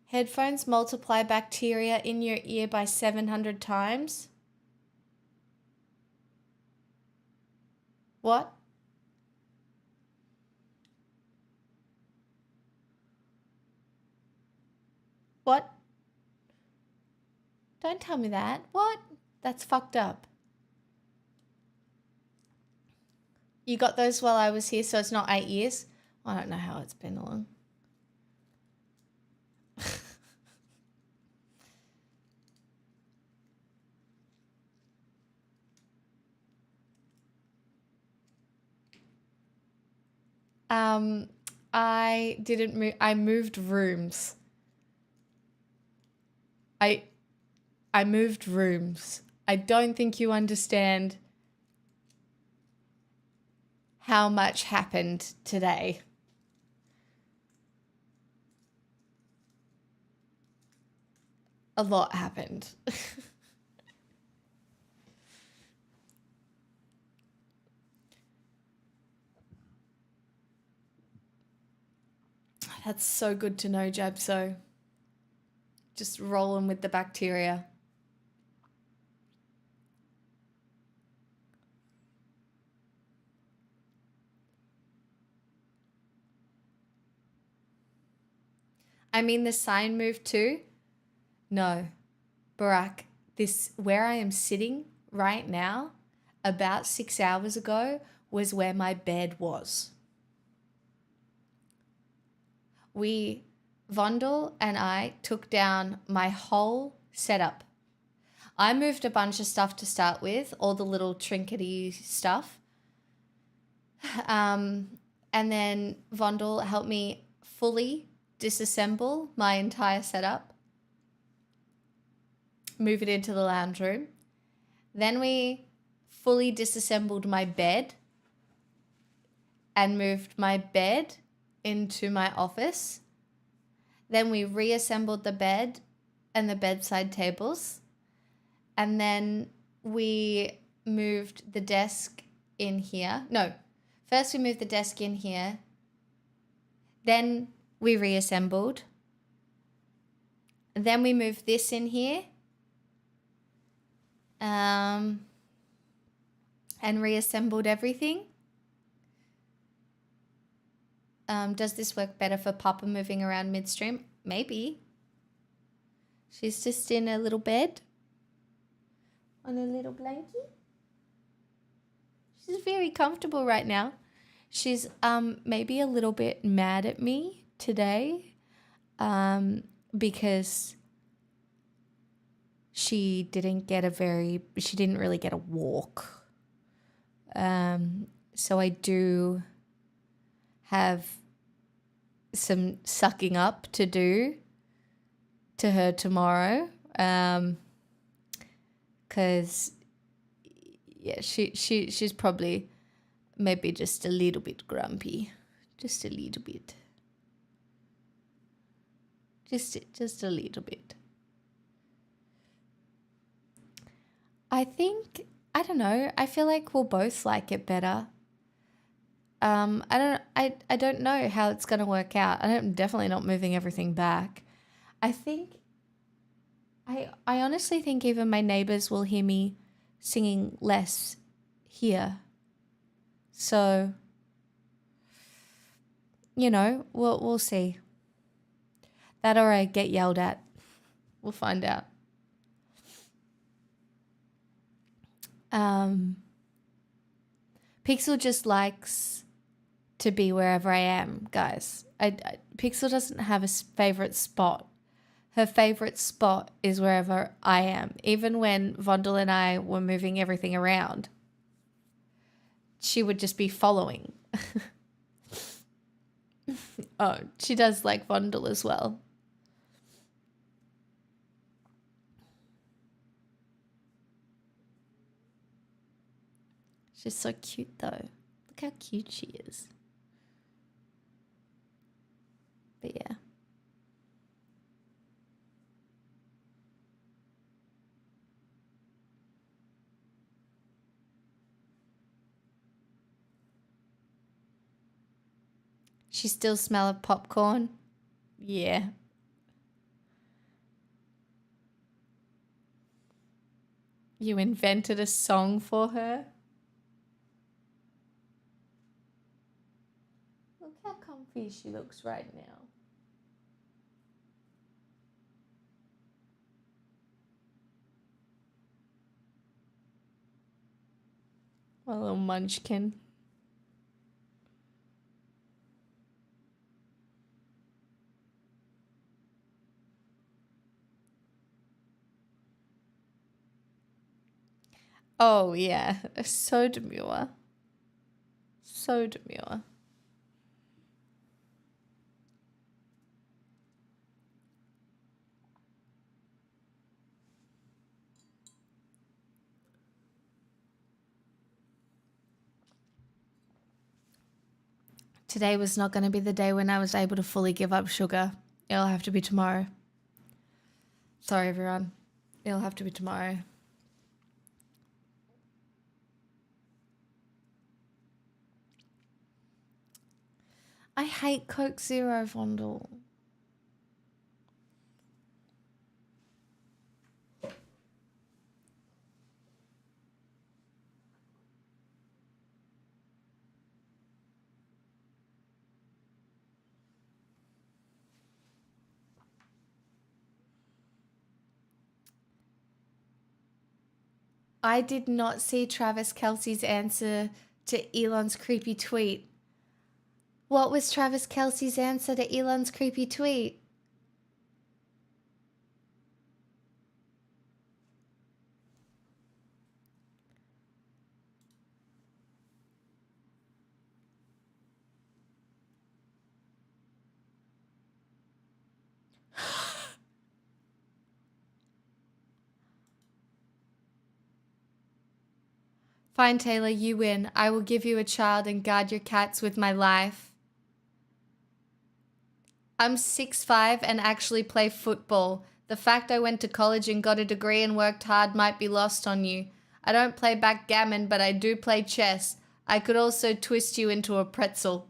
Headphones multiply bacteria in your ear by 700 times. What? What? Don't tell me that. What? That's fucked up. You got those while I was here, so it's not 8 years? I don't know how it's been long. I didn't move. I moved rooms. I moved rooms. I don't think you understand how much happened today. A lot happened. That's so good to know, Jabso. Just rolling with the bacteria. I mean, the sign moved too. No, Barack, where I am sitting right now, about 6 hours ago, was where my bed was. Vondel and I took down my whole setup. I moved a bunch of stuff to start with, all the little trinkety stuff. And then Vondel helped me fully disassemble my entire setup, move it into the lounge room. Then we fully disassembled my bed and moved my bed into my office. Then we reassembled the bed and the bedside tables. And then we moved the desk in here. No, first we moved the desk in here. Then we reassembled. Then we moved this in here. And reassembled everything. Does this work better for Papa moving around midstream? Maybe. She's just in a little bed. On a little blankie. She's very comfortable right now. She's maybe a little bit mad at me today. Because she didn't really get a walk. So I do have some sucking up to do to her tomorrow. Cause yeah, she's probably maybe just a little bit grumpy. Just a little bit. Just a little bit. I don't know. I feel like we'll both like it better. I don't know how it's gonna work out. I'm definitely not moving everything back. I honestly think even my neighbors will hear me singing less here. So, we'll see. That or I get yelled at. We'll find out. Pixel just likes to be wherever I am, guys. Pixel doesn't have a favorite spot. Her favorite spot is wherever I am. Even when Vondel and I were moving everything around, she would just be following. Oh, she does like Vondel as well. She's so cute though. Look how cute she is. But yeah. She still smell of popcorn? Yeah. You invented a song for her? Look how comfy she looks right now. A little munchkin. Oh, yeah. So demure. So demure. Today was not going to be the day when I was able to fully give up sugar. It'll have to be tomorrow. Sorry, everyone. It'll have to be tomorrow. I hate Coke Zero, Vondel. I did not see Travis Kelce's answer to Elon's creepy tweet. What was Travis Kelce's answer to Elon's creepy tweet? Fine, Taylor, you win. I will give you a child and guard your cats with my life. I'm 6'5" and actually play football. The fact I went to college and got a degree and worked hard might be lost on you. I don't play backgammon, but I do play chess. I could also twist you into a pretzel.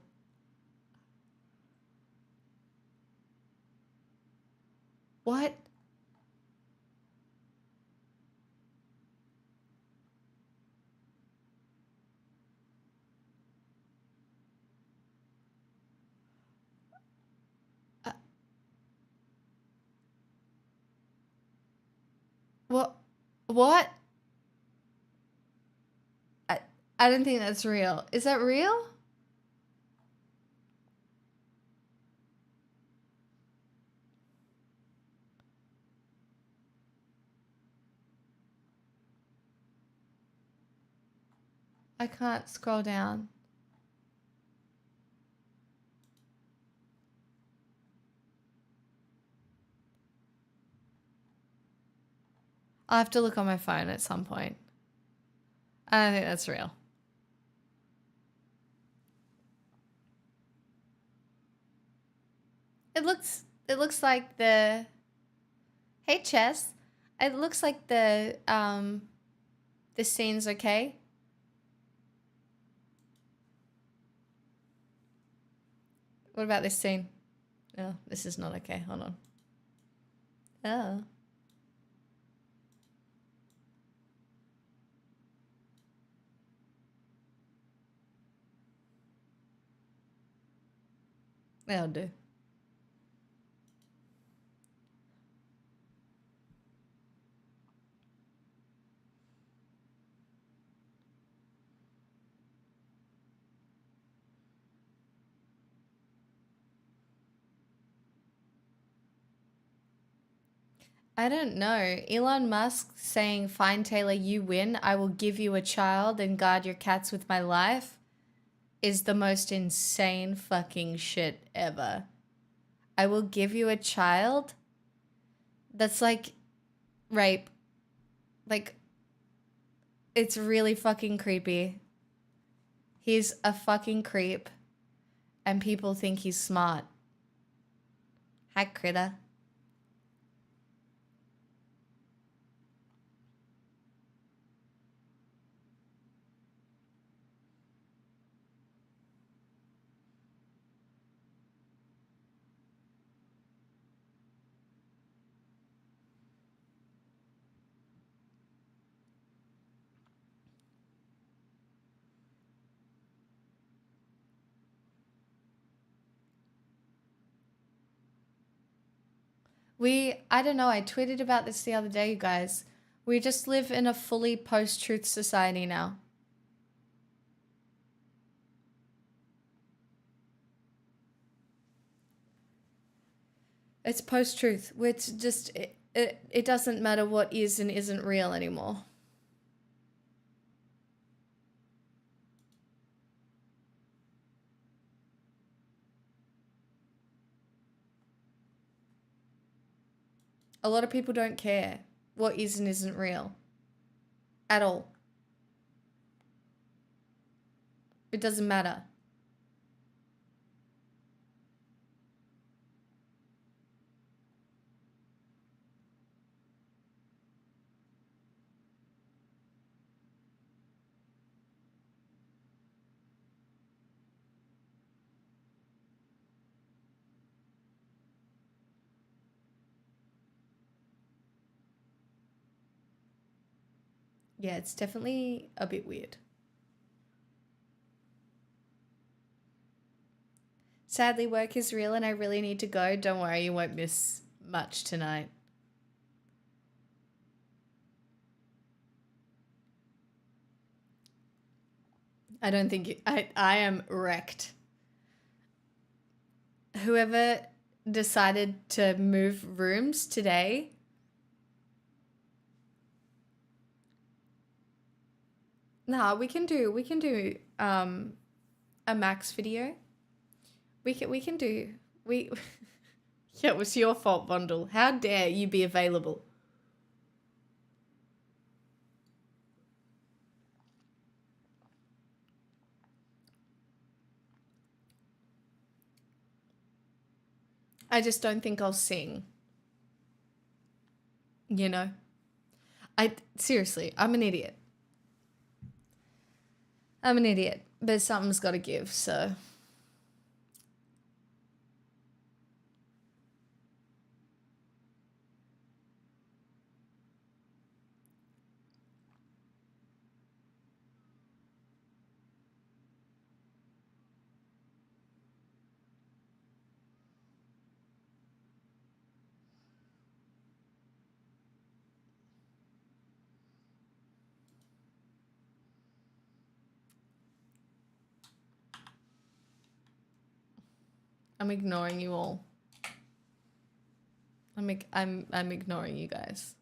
What? What? What? I don't think that's real. Is that real? I can't scroll down. I'll have to look on my phone at some point. I don't think that's real. It looks like the Hey Chess. It looks like the scene's okay. What about this scene? Oh, this is not okay. Hold on. Oh. That'll do. I don't know. Elon Musk saying, "Fine, Taylor, you win. I will give you a child and guard your cats with my life," is the most insane fucking shit ever. I will give you a child? That's like rape. Like, it's really fucking creepy. He's a fucking creep, and people think he's smart. Hi, critter. I don't know, I tweeted about this the other day, you guys. We just live in a fully post-truth society now. It's post-truth. It's just, it doesn't matter what is and isn't real anymore. A lot of people don't care what is and isn't real. At all. It doesn't matter. Yeah, it's definitely a bit weird. Sadly, work is real and I really need to go. Don't worry, you won't miss much tonight. I don't think I am wrecked. Whoever decided to move rooms today, nah, we can do a Max video. We can do we Yeah, it was your fault, Bundle. How dare you be available? I just don't think I'll sing. You know? Seriously, I'm an idiot. I'm an idiot, but something's got to give, so. I'm ignoring you all. I'm ignoring you guys.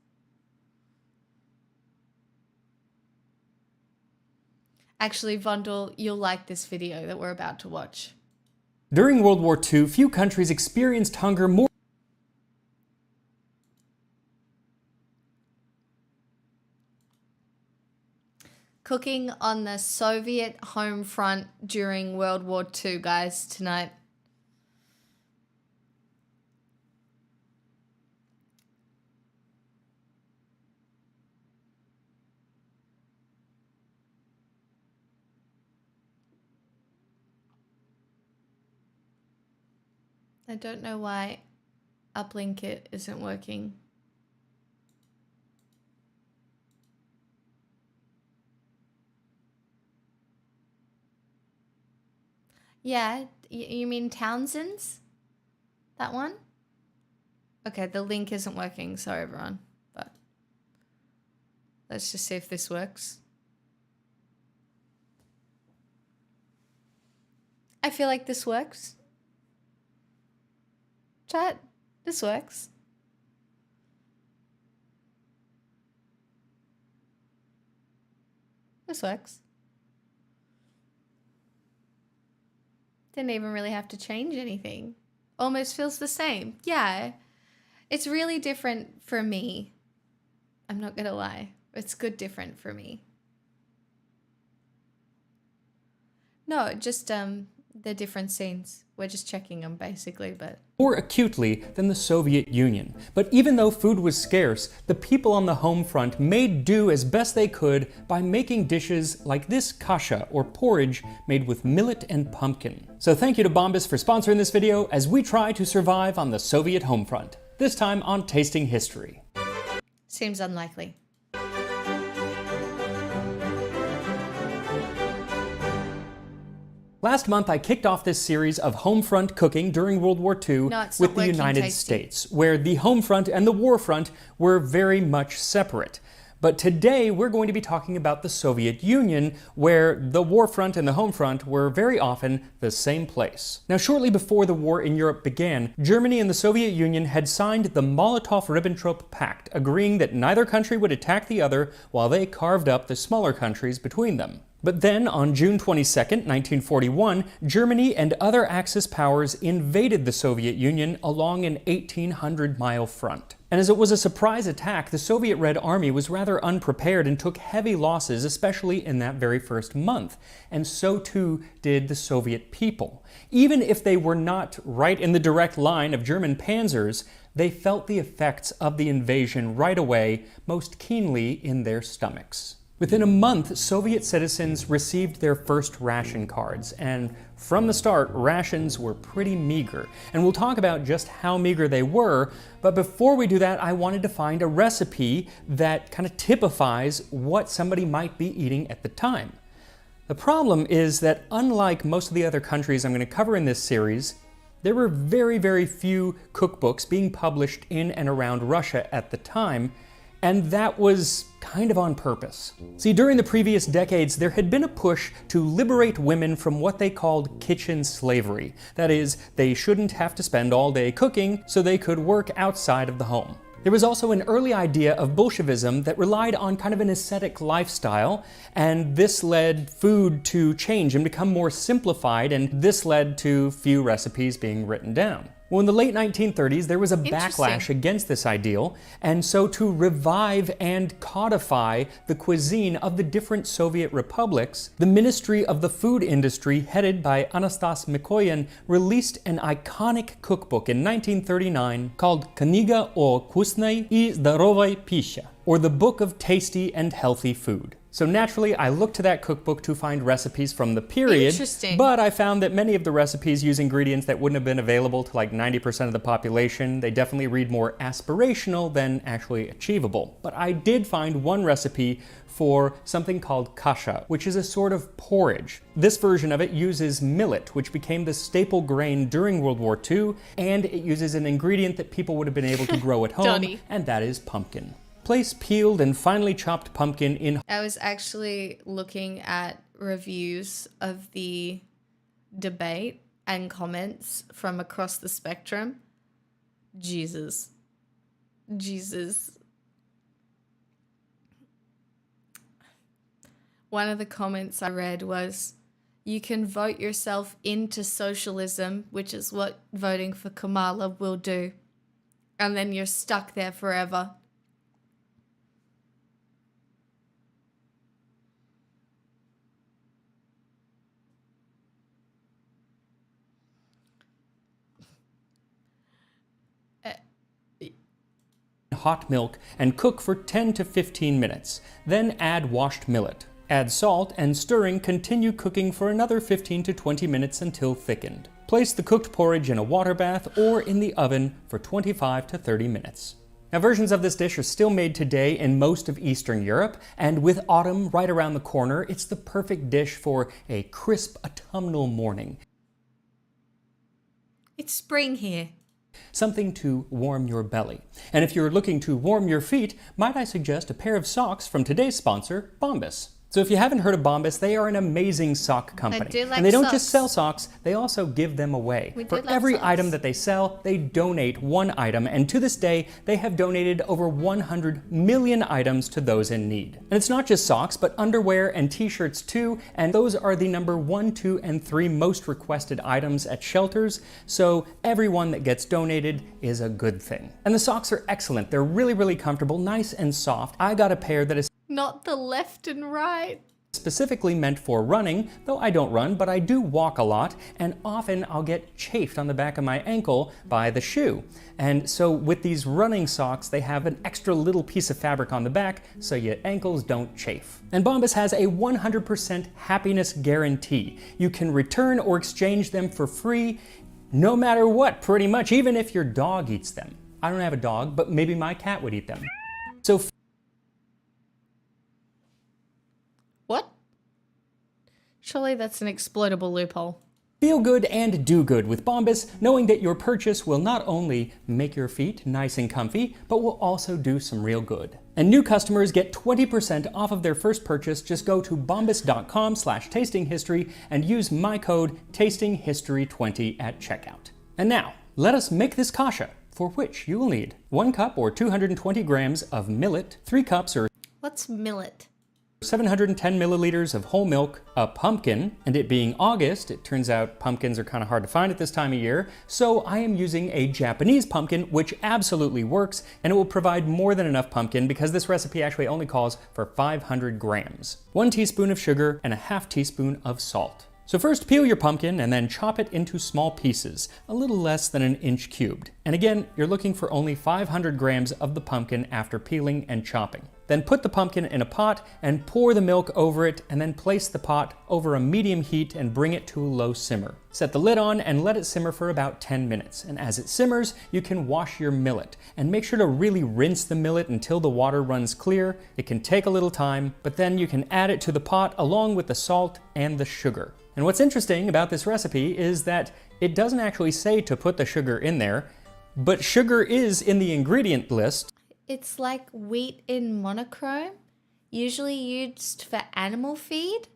Actually, Vondel, you'll like this video that we're about to watch. During World War II, few countries experienced hunger more. Cooking on the Soviet home front during World War II, guys, tonight. I don't know why uplink it isn't working. Yeah, you mean Townsend's? That one? Okay, the link isn't working. Sorry, everyone. But let's just see if this works. I feel like this works. Chat, this works. This works. Didn't even really have to change anything. Almost feels the same. Yeah. It's really different for me. I'm not gonna lie. It's good different for me. No, just the different scenes. We're just checking them basically, but more acutely than the Soviet Union. But even though food was scarce, the people on the home front made do as best they could by making dishes like this kasha, or porridge, made with millet and pumpkin. So thank you to Bombas for sponsoring this video as we try to survive on the Soviet home front, this time on Tasting History. seems unlikely. Last month, I kicked off this series of home front cooking during World War II No, it's with not the working, United Tasty. States, where the home front and the war front were very much separate. But today, we're going to be talking about the Soviet Union, where the war front and the home front were very often the same place. Now, shortly before the war in Europe began, Germany and the Soviet Union had signed the Molotov-Ribbentrop Pact, agreeing that neither country would attack the other while they carved up the smaller countries between them. But then, on June 22, 1941, Germany and other Axis powers invaded the Soviet Union along an 1,800-mile front. And as it was a surprise attack, the Soviet Red Army was rather unprepared and took heavy losses, especially in that very first month. And so too did the Soviet people. Even if they were not right in the direct line of German panzers, they felt the effects of the invasion right away, most keenly in their stomachs. Within a month, Soviet citizens received their first ration cards, and from the start, rations were pretty meager. And we'll talk about just how meager they were, but before we do that, I wanted to find a recipe that kind of typifies what somebody might be eating at the time. The problem is that unlike most of the other countries I'm going to cover in this series, there were very, very few cookbooks being published in and around Russia at the time, and that was kind of on purpose. See, during the previous decades, there had been a push to liberate women from what they called kitchen slavery. That is, they shouldn't have to spend all day cooking, so they could work outside of the home. There was also an early idea of Bolshevism that relied on kind of an ascetic lifestyle, and this led food to change and become more simplified, and this led to few recipes being written down. Well, in the late 1930s, there was a backlash against this ideal, and so to revive and codify the cuisine of the different Soviet republics, the Ministry of the Food Industry, headed by Anastas Mikoyan, released an iconic cookbook in 1939 called Kniga o vkusnai и здоровой пище, or the Book of Tasty and Healthy Food. So naturally, I looked to that cookbook to find recipes from the period, Interesting. but I found that many of the recipes use ingredients that wouldn't have been available to like 90% of the population. They definitely read more aspirational than actually achievable. But I did find one recipe for something called kasha, which is a sort of porridge. This version of it uses millet, which became the staple grain during World War II, and it uses an ingredient that people would have been able to grow at home, Johnny. and that is pumpkin. Place peeled and finely chopped pumpkin in. I was actually looking at reviews of the debate and comments from across the spectrum. Jesus. One of the comments I read was, you can vote yourself into socialism, which is what voting for Kamala will do. And then you're stuck there forever. Hot milk and cook for 10 to 15 minutes. Then add washed millet. Add salt and stirring, continue cooking for another 15 to 20 minutes until thickened. Place the cooked porridge in a water bath or in the oven for 25 to 30 minutes. Now, versions of this dish are still made today in most of Eastern Europe, and with autumn right around the corner, it's the perfect dish for a crisp autumnal morning. It's spring here. Something to warm your belly. And if you're looking to warm your feet, might I suggest a pair of socks from today's sponsor, Bombas. So if you haven't heard of Bombas, they are an amazing sock company. do like and they don't socks. just sell socks, they also give them away. We do For love every socks. item that they sell, they donate one item, and to this day, they have donated over 100 million items to those in need. And it's not just socks, but underwear and t-shirts too, and those are the number 1, 2, and 3 most requested items at shelters, so everyone that gets donated is a good thing. And the socks are excellent. They're really, really comfortable, nice and soft. I got a pair that is Not the left and right. specifically meant for running, though I don't run, but I do walk a lot, and often I'll get chafed on the back of my ankle by the shoe. And so with these running socks, they have an extra little piece of fabric on the back so your ankles don't chafe. And Bombas has a 100% happiness guarantee. You can return or exchange them for free no matter what, pretty much, even if your dog eats them. I don't have a dog, but maybe my cat would eat them. So What? Surely that's an exploitable loophole. feel good and do good with Bombas, knowing that your purchase will not only make your feet nice and comfy, but will also do some real good. And new customers get 20% off of their first purchase. Just go to bombas.com/tastinghistory and use my code tastinghistory20 at checkout. And now, let us make this kasha, for which you will need 1 cup or 220 grams of millet, 3 cups or What's millet? 710 milliliters of whole milk, a pumpkin, and it being August, it turns out pumpkins are kind of hard to find at this time of year, so I am using a Japanese pumpkin, which absolutely works, and it will provide more than enough pumpkin because this recipe actually only calls for 500 grams. 1 teaspoon of sugar and a half teaspoon of salt. So first peel your pumpkin and then chop it into small pieces, a little less than an inch cubed. And again, you're looking for only 500 grams of the pumpkin after peeling and chopping. Then put the pumpkin in a pot and pour the milk over it, and then place the pot over a medium heat and bring it to a low simmer. Set the lid on and let it simmer for about 10 minutes. And as it simmers, you can wash your millet. And make sure to really rinse the millet until the water runs clear. It can take a little time, but then you can add it to the pot along with the salt and the sugar. And what's interesting about this recipe is that it doesn't actually say to put the sugar in there, but sugar is in the ingredient list. It's like wheat in monochrome, usually used for animal feed.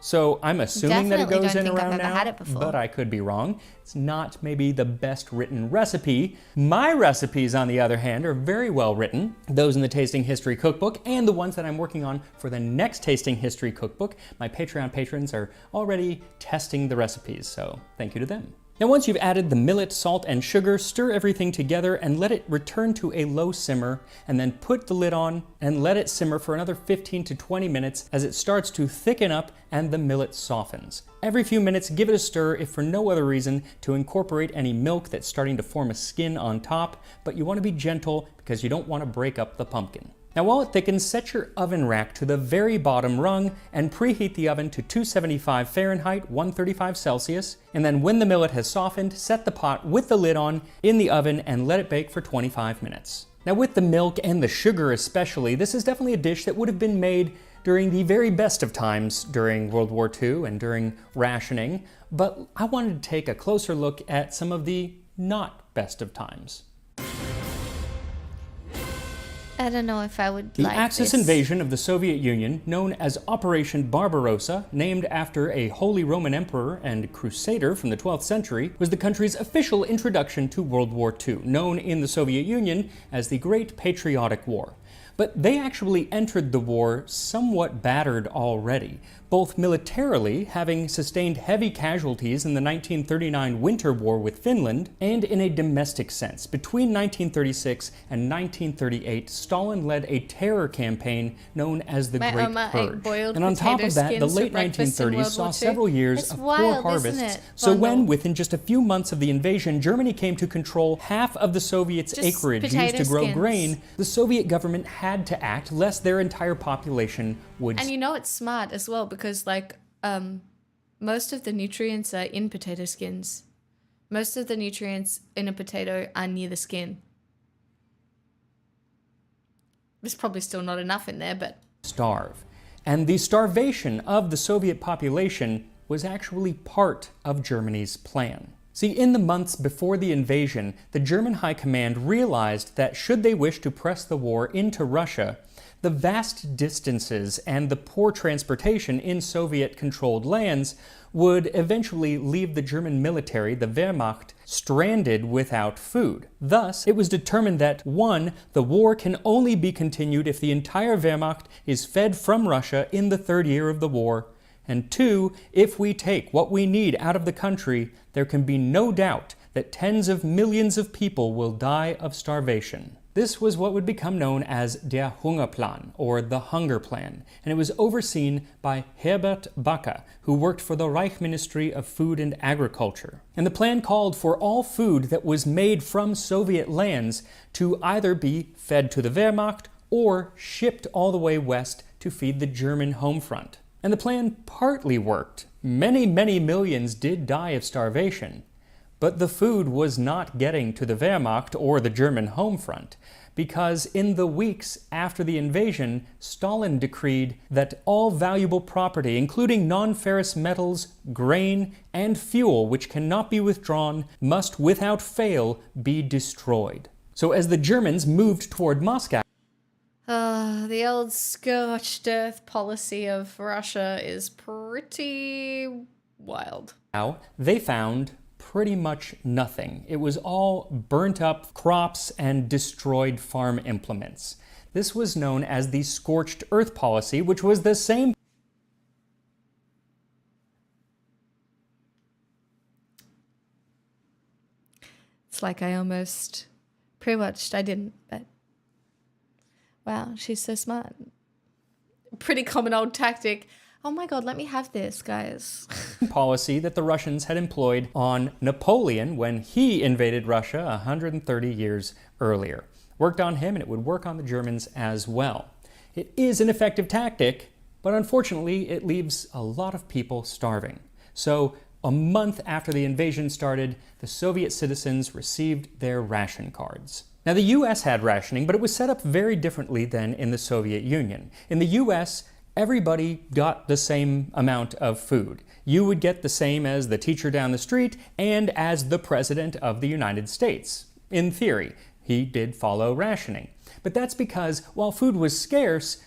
So I'm assuming that it Definitely goes don't in think I've around ever now, had it before. but I could be wrong. It's not maybe the best written recipe. My recipes, on the other hand, are very well written. Those in the Tasting History Cookbook and the ones that I'm working on for the next Tasting History Cookbook. My Patreon patrons are already testing the recipes, so thank you to them. Now once you've added the millet, salt, and sugar, stir everything together and let it return to a low simmer, and then put the lid on and let it simmer for another 15 to 20 minutes as it starts to thicken up and the millet softens. Every few minutes, give it a stir, if for no other reason, to incorporate any milk that's starting to form a skin on top, but you want to be gentle because you don't want to break up the pumpkin. Now while it thickens, set your oven rack to the very bottom rung and preheat the oven to 275 Fahrenheit, 135 Celsius, and then when the millet has softened, set the pot with the lid on in the oven and let it bake for 25 minutes. Now with the milk and the sugar especially, this is definitely a dish that would have been made during the very best of times during World War II and during rationing, but I wanted to take a closer look at some of the not best of times. I don't know if I would The like Axis this. invasion of the Soviet Union, known as Operation Barbarossa, named after a Holy Roman Emperor and Crusader from the 12th century, was the country's official introduction to World War II, known in the Soviet Union as the Great Patriotic War. But they actually entered the war somewhat battered already, both militarily, having sustained heavy casualties in the 1939 Winter War with Finland, and in a domestic sense. Between 1936 and 1938, Stalin led a terror campaign known as the My Great Oma ate Purge. boiled And on top potato of that, the skins for late breakfast in 1930s World saw War II. several years It's of wild, poor isn't harvests. it, So when, Bundle? within just a few months of the invasion, Germany came to control half of the Soviets' Just acreage used potato to grow skins. grain, the Soviet government had to act lest their entire population would And you know it's smart as well because most of the nutrients are in potato skins. Most of the nutrients in a potato are near the skin. There's probably still not enough in there, but starve. And the starvation of the Soviet population was actually part of Germany's plan. See, in the months before the invasion, the German High Command realized that should they wish to press the war into Russia, The vast distances and the poor transportation in Soviet-controlled lands would eventually leave the German military, the Wehrmacht, stranded without food. Thus, it was determined that 1. The war can only be continued if the entire Wehrmacht is fed from Russia in the third year of the war, and 2. If we take what we need out of the country, there can be no doubt that tens of millions of people will die of starvation. This was what would become known as der Hungerplan, or the Hunger Plan, and it was overseen by Herbert Backer, who worked for the Reich Ministry of Food and Agriculture. And the plan called for all food that was made from Soviet lands to either be fed to the Wehrmacht or shipped all the way west to feed the German home front. And the plan partly worked. Many millions did die of starvation. But the food was not getting to the Wehrmacht or the German home front, because in the weeks after the invasion, Stalin decreed that all valuable property, including non-ferrous metals, grain, and fuel which cannot be withdrawn, must without fail be destroyed. So as the Germans moved toward Moscow, The old scorched earth policy of Russia is pretty wild. they found pretty much nothing. It was all burnt up crops and destroyed farm implements. This was known as the scorched earth policy, which was the same. It's like I almost pre-watched. I didn't, but wow, she's so smart. Pretty common old tactic. Oh my god, let me have this, guys. Policy that the Russians had employed on Napoleon when he invaded Russia 130 years earlier. Worked on him, and it would work on the Germans as well. It is an effective tactic, but unfortunately it leaves a lot of people starving. So a month after the invasion started, the Soviet citizens received their ration cards. Now the US had rationing, but it was set up very differently than in the Soviet Union. In the US, everybody got the same amount of food. You would get the same as the teacher down the street and as the President of the United States. In theory, he did follow rationing. But that's because while food was scarce,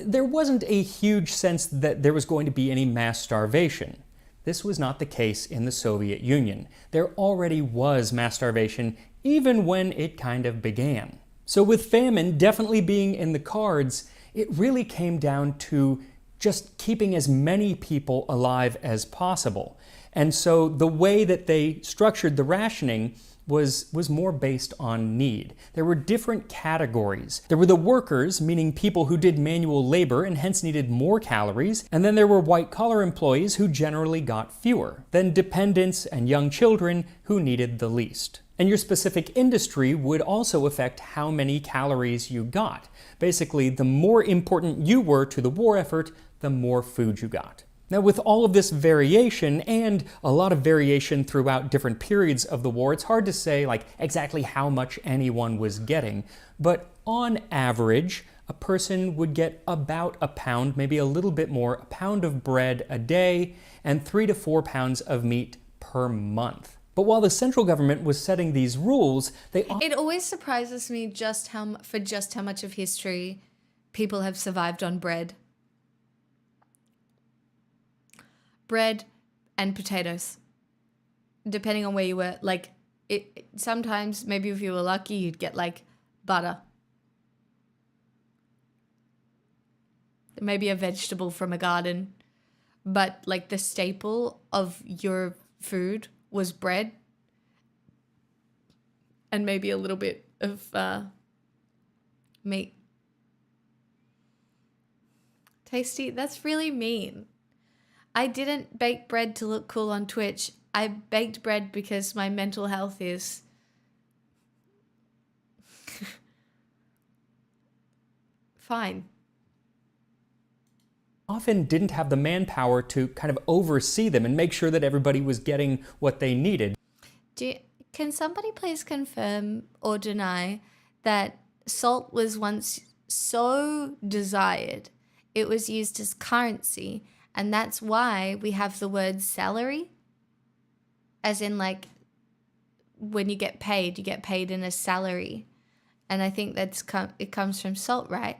there wasn't a huge sense that there was going to be any mass starvation. This was not the case in the Soviet Union. There already was mass starvation even when it kind of began. So with famine definitely being in the cards, it really came down to just keeping as many people alive as possible. And so the way that they structured the rationing was more based on need. There were different categories. There were the workers, meaning people who did manual labor and hence needed more calories, and then there were white-collar employees who generally got fewer, then dependents and young children who needed the least. And your specific industry would also affect how many calories you got. Basically, the more important you were to the war effort, the more food you got. Now, with all of this variation and a lot of variation throughout different periods of the war, it's hard to say exactly how much anyone was getting. But on average, a person would get about a pound, maybe a little bit more, a pound of bread a day and 3 to 4 pounds of meat per month. But while the central government was setting these rules, It always surprises me just how much of history people have survived on bread. Bread and potatoes, depending on where you were. Sometimes, maybe if you were lucky, you'd get butter. Maybe a vegetable from a garden. But the staple of your food was bread and maybe a little bit of meat. Tasty? That's really mean. I didn't bake bread to look cool on Twitch. I baked bread because my mental health is fine. Often didn't have the manpower to kind of oversee them and make sure that everybody was getting what they needed. Can somebody please confirm or deny that salt was once so desired it was used as currency, and that's why we have the word salary? As in when you get paid in a salary. And I think it comes from salt, right?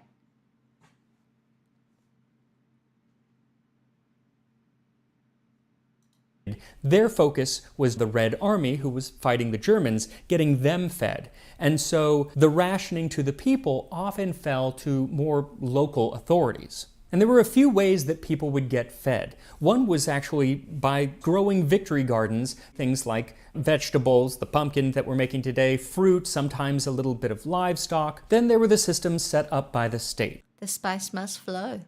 Their focus was the Red Army, who was fighting the Germans, getting them fed. And so the rationing to the people often fell to more local authorities. And there were a few ways that people would get fed. One was actually by growing victory gardens, things like vegetables, the pumpkin that we're making today, fruit, sometimes a little bit of livestock. Then there were the systems set up by the state. The spice must flow.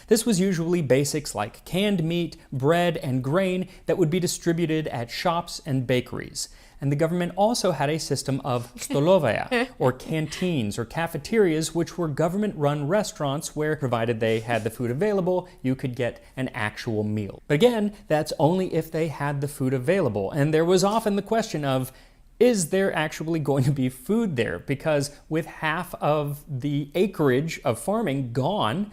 This was usually basics like canned meat, bread, and grain that would be distributed at shops and bakeries. And the government also had a system of stolovaja, or canteens or cafeterias, which were government-run restaurants where, provided they had the food available, you could get an actual meal. But again, that's only if they had the food available. And there was often the question of, is there actually going to be food there? Because with half of the acreage of farming gone,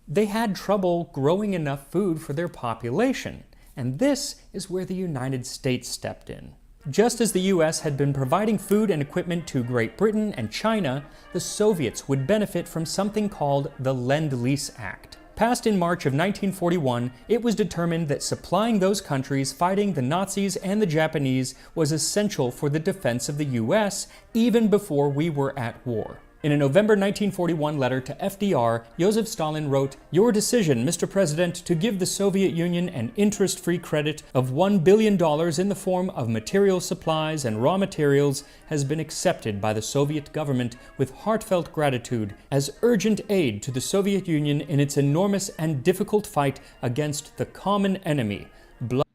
they had trouble growing enough food for their population. And this is where the United States stepped in. Just as the US had been providing food and equipment to Great Britain and China, the Soviets would benefit from something called the Lend-Lease Act. Passed in March of 1941, it was determined that supplying those countries fighting the Nazis and the Japanese was essential for the defense of the US, even before we were at war. In a November 1941 letter to FDR, Joseph Stalin wrote, "Your decision, Mr. President, to give the Soviet Union an interest-free credit of $1 billion in the form of material supplies and raw materials has been accepted by the Soviet government with heartfelt gratitude as urgent aid to the Soviet Union in its enormous and difficult fight against the common enemy, blood."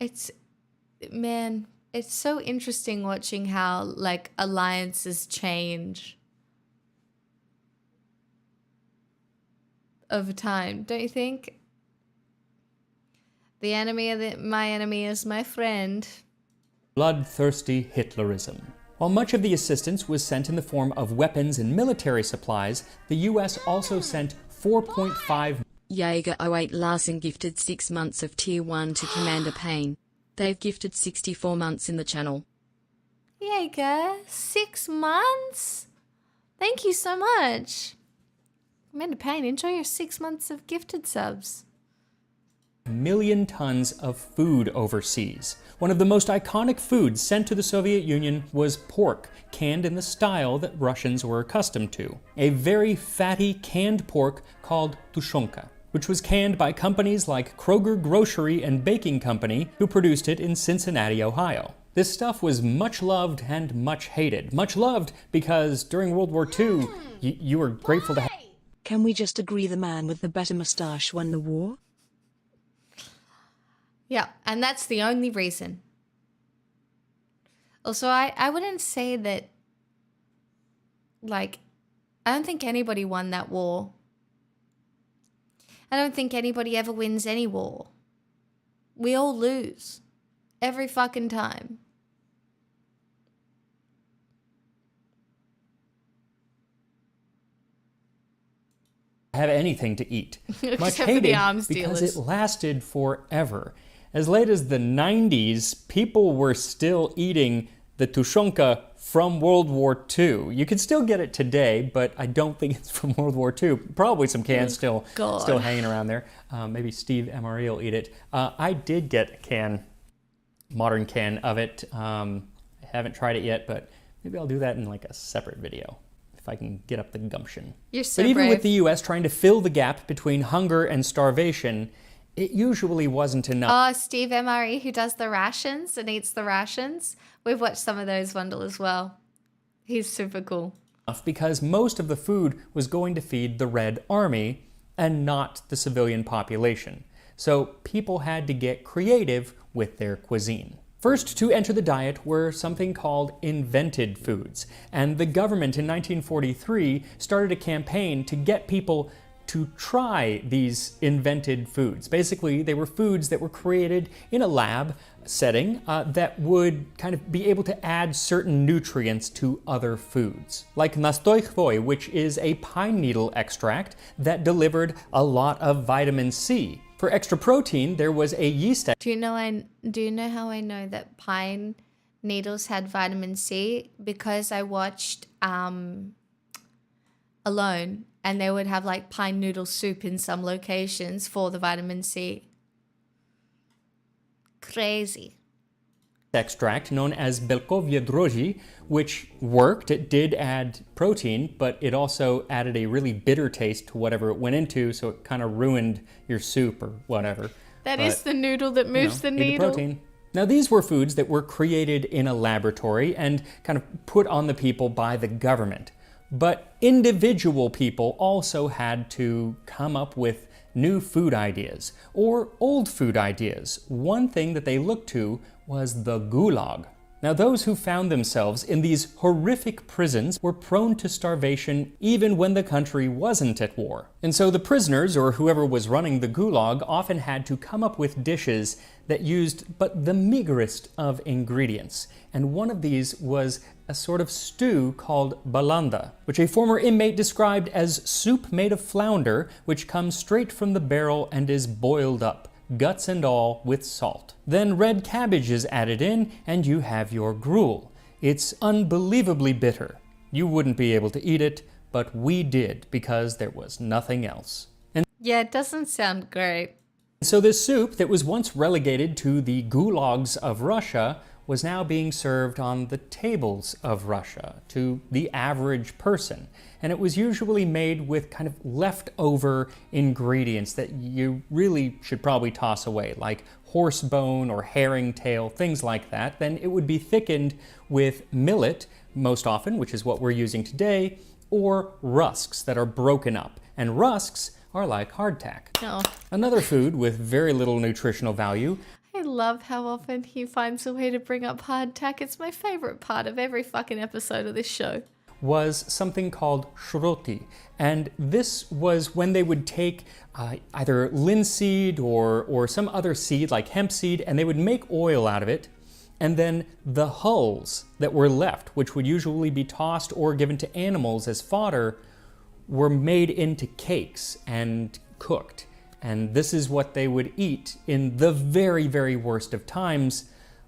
It's so interesting watching how, like, alliances change over time, don't you think? The enemy of my enemy is my friend. Bloodthirsty Hitlerism. While much of the assistance was sent in the form of weapons and military supplies, the US also sent 4.5 Jaeger 08 Larsen gifted 6 months of Tier 1 to Commander Payne. They've gifted 64 months in the channel. Jaeger, 6 months? Thank you so much. Commander Payne, enjoy your 6 months of gifted subs. million tons of food overseas. One of the most iconic foods sent to the Soviet Union was pork, canned in the style that Russians were accustomed to. A very fatty canned pork called tushonka, which was canned by companies like Kroger Grocery and Baking Company, who produced it in Cincinnati, Ohio. This stuff was much loved and much hated. Much loved because during World War II, you were grateful to have. Can we just agree the man with the better moustache won the war? Yeah, and that's the only reason. Also, I wouldn't say that, like, I don't think anybody won that war. I don't think anybody ever wins any war. We all lose. Every fucking time. Have anything to eat. Much Except for hated the arms because dealers. it lasted forever. As late as the 90s, people were still eating the tushonka from World War II. You can still get it today, but I don't think it's from World War II. Probably some cans still hanging around there. Maybe Steve MRE will eat it. I did get a can, modern can of it. I haven't tried it yet, but maybe I'll do that in like a separate video if I can get up the gumption. You're so But even brave. with the US trying to fill the gap between hunger and starvation, it usually wasn't enough. Oh, Steve MRE, who does the rations and eats the rations. We've watched some of those, Wendell, as well. He's super cool. Because most of the food was going to feed the Red Army and not the civilian population. So people had to get creative with their cuisine. First to enter the diet were something called invented foods, and the government in 1943 started a campaign to get people to try these invented foods. Basically, they were foods that were created in a lab setting that would kind of be able to add certain nutrients to other foods. Like nastoy khvoy, which is a pine needle extract that delivered a lot of vitamin C. For extra protein, there was a yeast. Do you know how I know that pine needles had vitamin C? Because I watched a alone, and they would have like pine noodle soup in some locations for the vitamin C. Crazy. Extract known as belkovie drogi, which worked. It did add protein, but it also added a really bitter taste to whatever it went into, so it kind of ruined your soup or whatever. That is the noodle that moves the eat the needle. protein. Now, these were foods that were created in a laboratory and kind of put on the people by the government. But individual people also had to come up with new food ideas or old food ideas. One thing that they looked to was the gulag. Now, those who found themselves in these horrific prisons were prone to starvation even when the country wasn't at war. And so the prisoners, or whoever was running the gulag, often had to come up with dishes that used but the meagerest of ingredients. And one of these was a sort of stew called balanda, which a former inmate described as soup made of flounder, which comes straight from the barrel and is boiled up, guts and all, with salt. Then red cabbage is added in, and you have your gruel. It's unbelievably bitter. You wouldn't be able to eat it, but we did because there was nothing else. And Yeah, it doesn't sound great. so this soup that was once relegated to the gulags of Russia was now being served on the tables of Russia to the average person. And it was usually made with kind of leftover ingredients that you really should probably toss away, like horse bone or herring tail, things like that. Then it would be thickened with millet, most often, which is what we're using today, or rusks that are broken up. And rusks are like hardtack. No. Another food with very little nutritional value. I love how often he finds a way to bring up hardtack. It's my favorite part of every fucking episode of this show. Was something called shroti. And this was when they would take either linseed or some other seed like hemp seed, and they would make oil out of it. And then the hulls that were left, which would usually be tossed or given to animals as fodder, were made into cakes and cooked. And this is what they would eat in the very, very worst of times,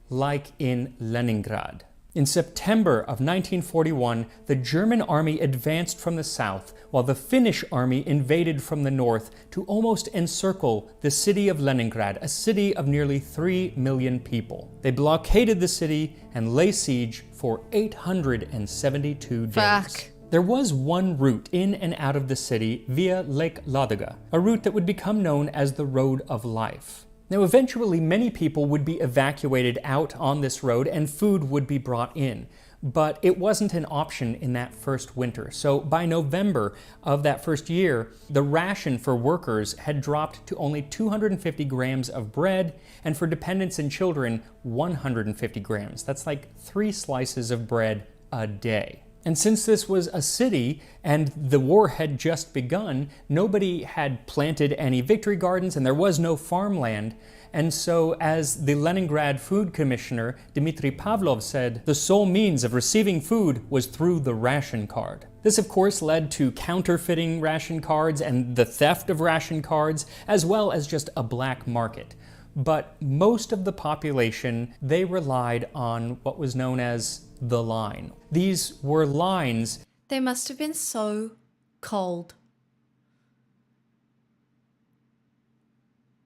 like in Leningrad. In September of 1941, the German army advanced from the south, while the Finnish army invaded from the north to almost encircle the city of Leningrad, a city of nearly 3 million people. They blockaded the city and lay siege for 872 days. Fuck. There was one route in and out of the city via Lake Ladoga, a route that would become known as the Road of Life. Now, eventually, many people would be evacuated out on this road and food would be brought in. But it wasn't an option in that first winter. So by November of that first year, the ration for workers had dropped to only 250 grams of bread, and for dependents and children, 150 grams. That's like 3 slices of bread a day. And since this was a city and the war had just begun, nobody had planted any victory gardens and there was no farmland. And so, as the Leningrad food commissioner, Dmitry Pavlov, said, the sole means of receiving food was through the ration card. This, of course, led to counterfeiting ration cards and the theft of ration cards, as well as just a black market. But most of the population, they relied on what was known as the line. These were lines. They must have been so cold.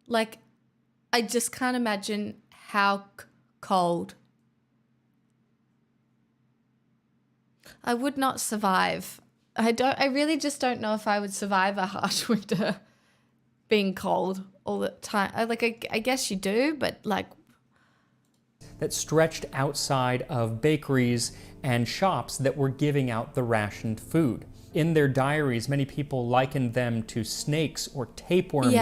Like, I just can't imagine how cold. I would not survive. I really just don't know if I would survive a harsh winter being cold all the time. I guess you do, but like, that stretched outside of bakeries and shops that were giving out the rationed food. In their diaries, many people likened them to snakes or tapeworms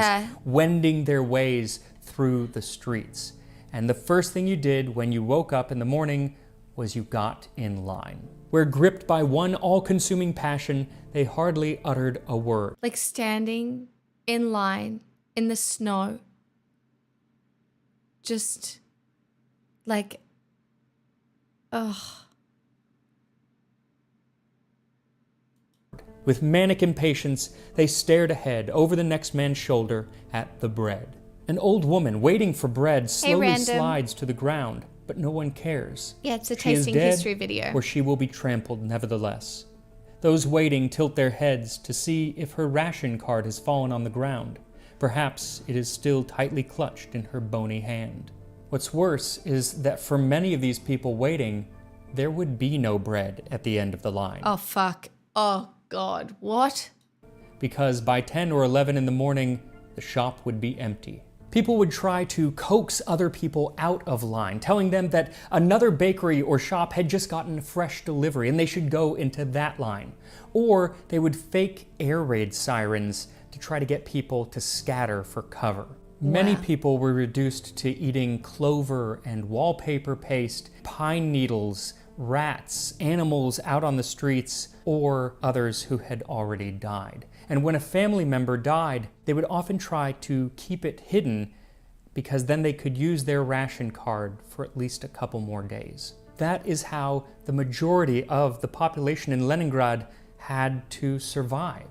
wending their ways through the streets. And the first thing you did when you woke up in the morning was you got in line. Where gripped by one all-consuming passion, they hardly uttered a word. like standing in line in the snow. Just like, ugh. With manic impatience, they stared ahead over the next man's shoulder at the bread. An old woman waiting for bread slowly random. slides to the ground, but no one cares. Yeah, it's a She is tasting dead, history video. or she will be trampled nevertheless. Those waiting tilt their heads to see if her ration card has fallen on the ground. Perhaps it is still tightly clutched in her bony hand. What's worse is that for many of these people waiting, there would be no bread at the end of the line. Oh, fuck. Oh, God. What? Because by 10 or 11 in the morning, the shop would be empty. People would try to coax other people out of line, telling them that another bakery or shop had just gotten a fresh delivery and they should go into that line. Or they would fake air raid sirens to try to get people to scatter for cover. Many people were reduced to eating clover and wallpaper paste, pine needles, rats, animals out on the streets, or others who had already died. And when a family member died, they would often try to keep it hidden because then they could use their ration card for at least a couple more days. That is how the majority of the population in Leningrad had to survive.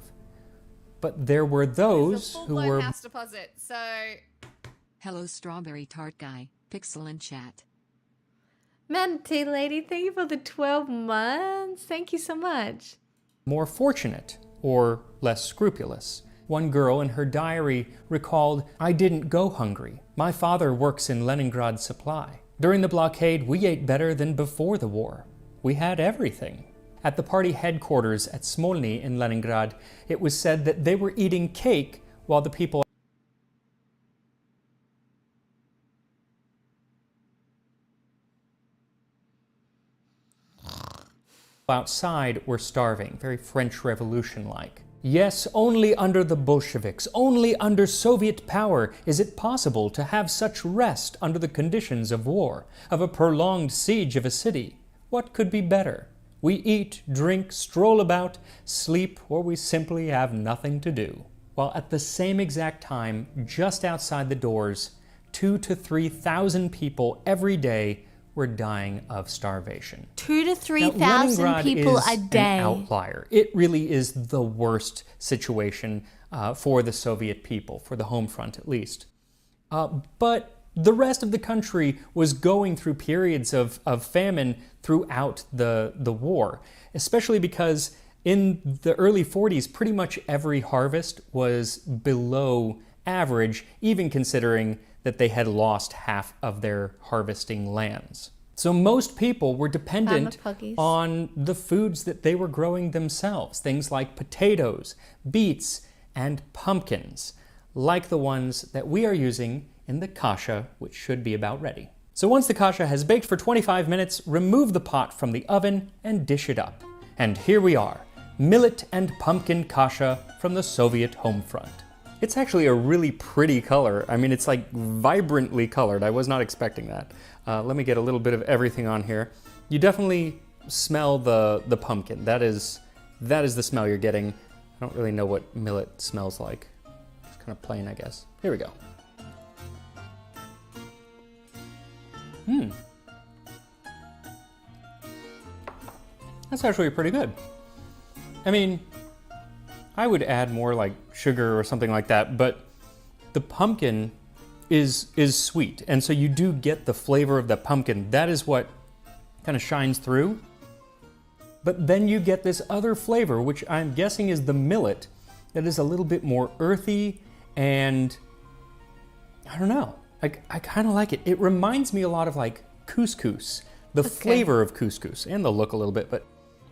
But there were those who were... house deposit, so... Hello, strawberry tart guy. Pixel in chat. Manatee lady, thank you for the 12 months. Thank you so much. more fortunate or less scrupulous. One girl in her diary recalled, "I didn't go hungry. My father works in Leningrad Supply. During the blockade, we ate better than before the war. We had everything." At the party headquarters at Smolny in Leningrad, it was said that they were eating cake while the people outside were starving, very French Revolution-like. Yes, only under the Bolsheviks, only under Soviet power is it possible to have such rest under the conditions of war, of a prolonged siege of a city. What could be better? We eat, drink, stroll about, sleep, or we simply have nothing to do. While at the same exact time, just outside the doors, 2,000 to 3,000 people every day were dying of starvation. 2,000 to Now, 3,000 Leningrad people is a day. an outlier. It really is the worst situation for the Soviet people, for the home front at least. But the rest of the country was going through periods of famine throughout the war, especially because in the early 40s, pretty much every harvest was below average, even considering that they had lost half of their harvesting lands. So most people were dependent on the foods that they were growing themselves, things like potatoes, beets, and pumpkins, like the ones that we are using in the kasha, which should be about ready. So once the kasha has baked for 25 minutes, remove the pot from the oven and dish it up. And here we are, millet and pumpkin kasha from the Soviet home front. It's actually a really pretty color. I mean, it's like vibrantly colored. I was not expecting that. Let me get a little bit of everything on here. You definitely smell the pumpkin. That is the smell you're getting. I don't really know what millet smells like. It's kind of plain, I guess. Here we go. That's actually pretty good. I mean, I would add more like sugar or something like that, but the pumpkin is sweet, and so you do get the flavor of the pumpkin. That is what kind of shines through. But then you get this other flavor, which I'm guessing is the millet, that is a little bit more earthy, and I don't know. I kind of like it. It reminds me a lot of like couscous, the flavor of couscous, and the look a little bit, but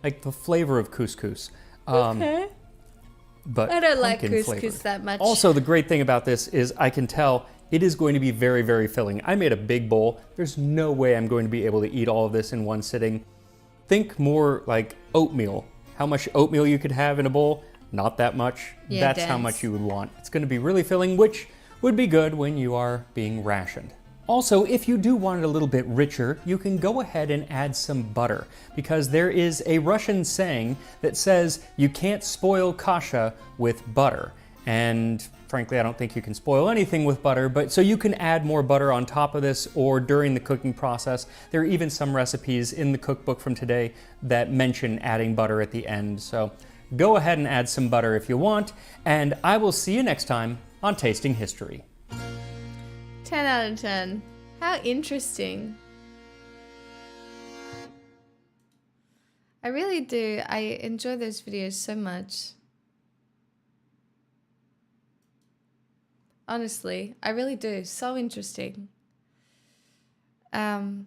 like the flavor of couscous. But I don't like couscous flavored. that much. Also, the great thing about this is I can tell it is going to be very, very filling. I made a big bowl. There's no way I'm going to be able to eat all of this in one sitting. Think more like oatmeal. How much oatmeal you could have in a bowl? Not that much. Yeah, That's how much you would want. It's going to be really filling, which would be good when you are being rationed. Also, if you do want it a little bit richer, you can go ahead and add some butter, because there is a Russian saying that says you can't spoil kasha with butter. And frankly, I don't think you can spoil anything with butter, but so you can add more butter on top of this or during the cooking process. There are even some recipes in the cookbook from today that mention adding butter at the end. So go ahead and add some butter if you want, and I will see you next time on Tasting History. 10 out of 10. How interesting. I really do. I enjoy those videos so much. Honestly, I really do. So interesting. I'm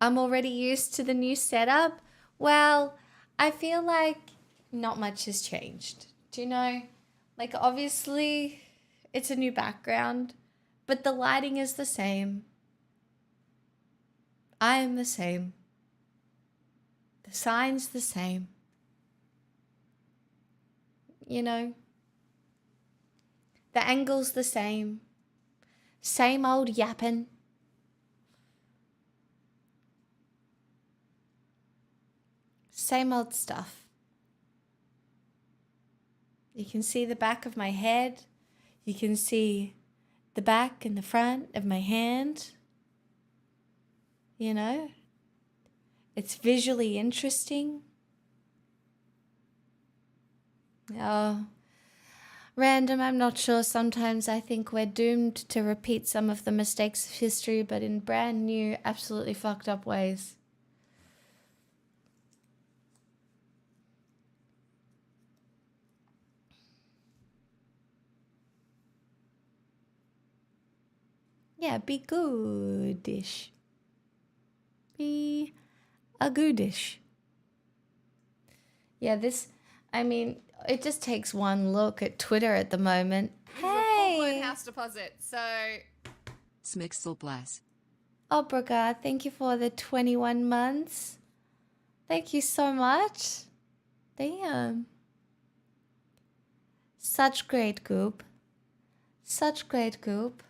already used to the new setup. Well, I feel like not much has changed. Do you know? Like, obviously, it's a new background, but the lighting is the same. I am the same. The sign's the same. You know? The angle's the same. Same old yapping. Same old stuff. You can see the back of my head. You can see the back and the front of my hand. You know? It's visually interesting. Oh, random, I'm not sure. Sometimes I think we're doomed to repeat some of the mistakes of history, but in brand new, absolutely fucked up ways. Yeah, be goodish. Be a goodish. Yeah, it just takes one look at Twitter at the moment. This is a full-blown Hey! house deposit. So Smixelblas. Obraga, thank you for the 21 months. Thank you so much. Damn. Such great goop. Such great goop.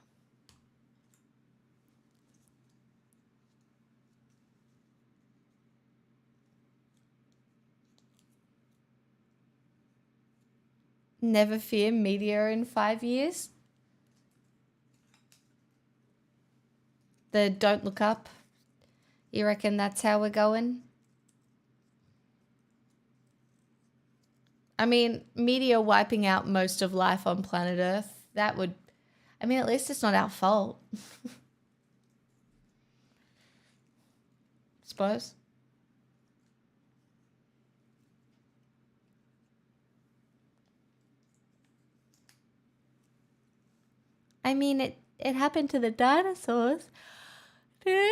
Never fear meteor in 5 years. The don't look up. You reckon that's how we're going? I mean, meteor wiping out most of life on planet Earth. That would... I mean, at least it's not our fault. Suppose. I mean, it happened to the dinosaurs. Yeah.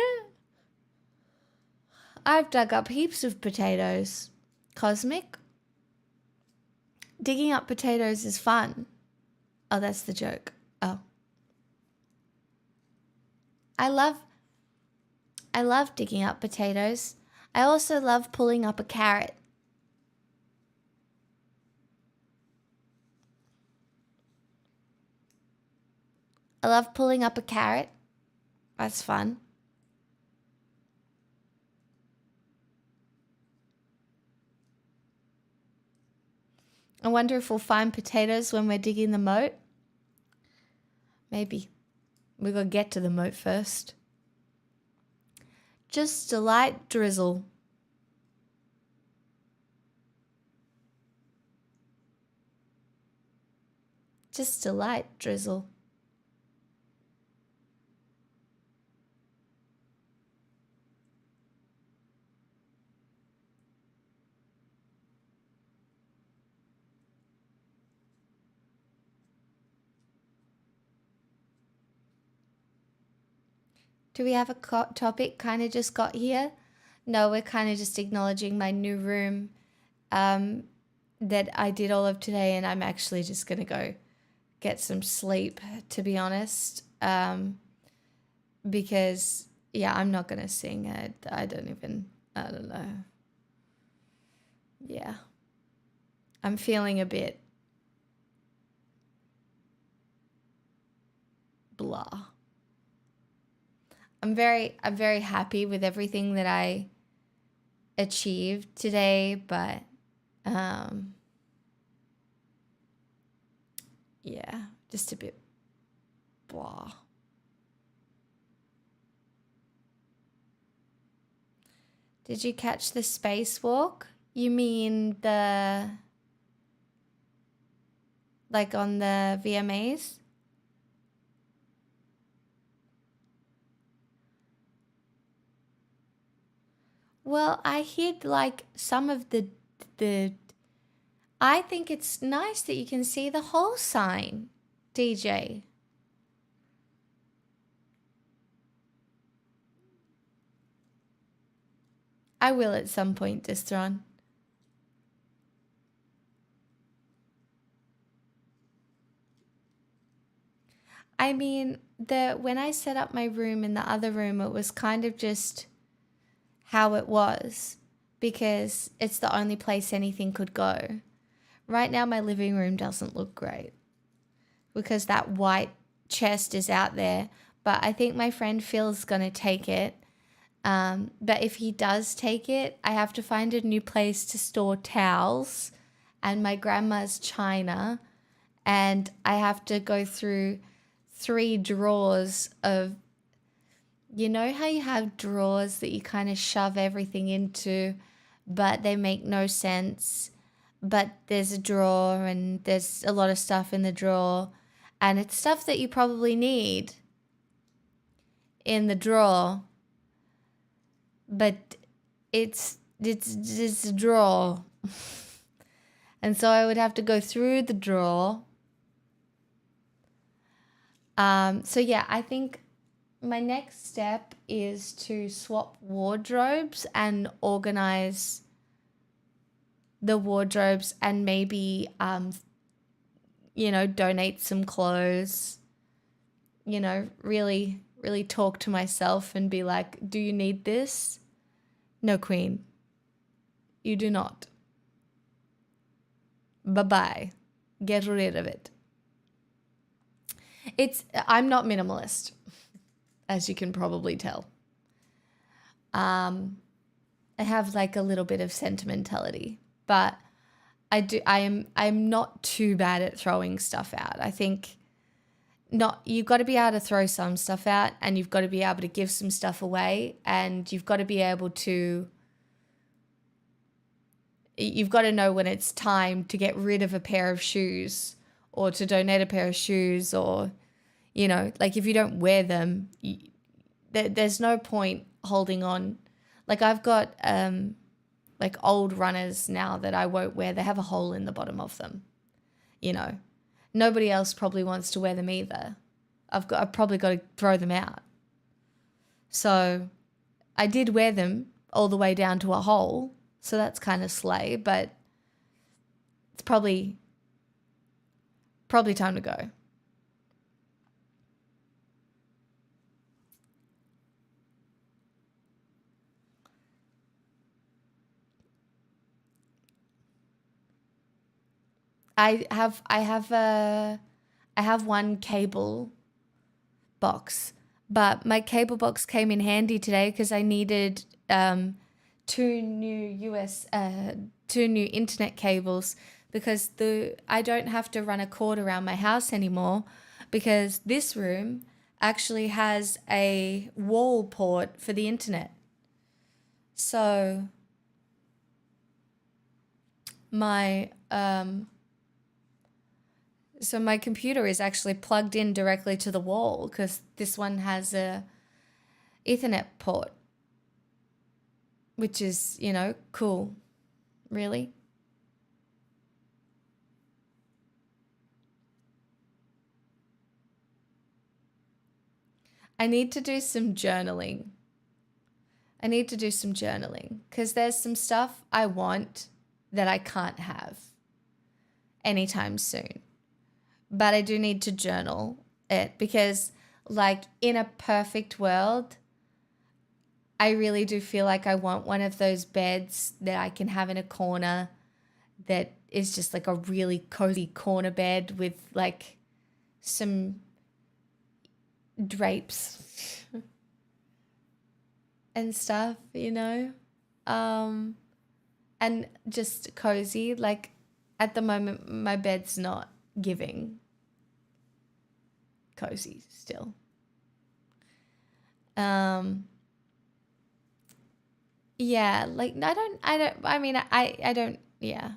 I've dug up heaps of potatoes. Cosmic. Digging up potatoes is fun. Oh, that's the joke. Oh. I love digging up potatoes. I also love pulling up a carrot. I love pulling up a carrot. That's fun. I wonder if we'll find potatoes when we're digging the moat. Maybe. We gotta get to the moat first. Just a light drizzle. Just a light drizzle. Do we have a topic kind of just got here? No, we're kind of just acknowledging my new room that I did all of today, and I'm actually just going to go get some sleep, to be honest. Because, yeah, I'm not going to sing. I don't know. Yeah. I'm feeling a bit blah. I'm very happy with everything that I achieved today, but yeah, just a bit blah. Did you catch the spacewalk? You mean like on the VMAs? Well, I hid like some of the I think it's nice that you can see the whole sign, DJ. I will at some point, Distron. I mean, when I set up my room in the other room, it was kind of just how it was because it's the only place anything could go. Right now, my living room doesn't look great because that white chest is out there, but I think my friend Phil's going to take it. But if he does take it, I have to find a new place to store towels and my grandma's china, and I have to go through 3 drawers of, you know how you have drawers that you kind of shove everything into, but they make no sense. But there's a drawer and there's a lot of stuff in the drawer, and it's stuff that you probably need in the drawer, but it's a drawer. And so I would have to go through the drawer. So yeah, I think my next step is to swap wardrobes and organize the wardrobes and maybe, donate some clothes, really, really talk to myself and be like, do you need this? No, Queen, you do not. Bye-bye. Get rid of it. I'm not minimalist, as you can probably tell. I have like a little bit of sentimentality, but I'm not too bad at throwing stuff out. I think you've got to be able to throw some stuff out, and you've got to be able to give some stuff away, and you've got to be able to, you've got to know when it's time to get rid of a pair of shoes or to donate a pair of shoes, or, like if you don't wear them, there's no point holding on. Like I've got like old runners now that I won't wear. They have a hole in the bottom of them. Nobody else probably wants to wear them either. I've probably got to throw them out. So I did wear them all the way down to a hole, so that's kind of slay, but it's probably time to go. I have one cable box, but my cable box came in handy today because I needed 2 new internet cables, because I don't have to run a cord around my house anymore, because this room actually has a wall port for the internet. So my computer is actually plugged in directly to the wall because this one has a Ethernet port, which is, cool. Really? I need to do some journaling. Because there's some stuff I want that I can't have anytime soon. But I do need to journal it because, like, in a perfect world, I really do feel like I want one of those beds that I can have in a corner that is just like a really cozy corner bed with like some drapes and stuff, and just cozy. Like at the moment, my bed's not giving cozy still. Yeah, like I don't, yeah.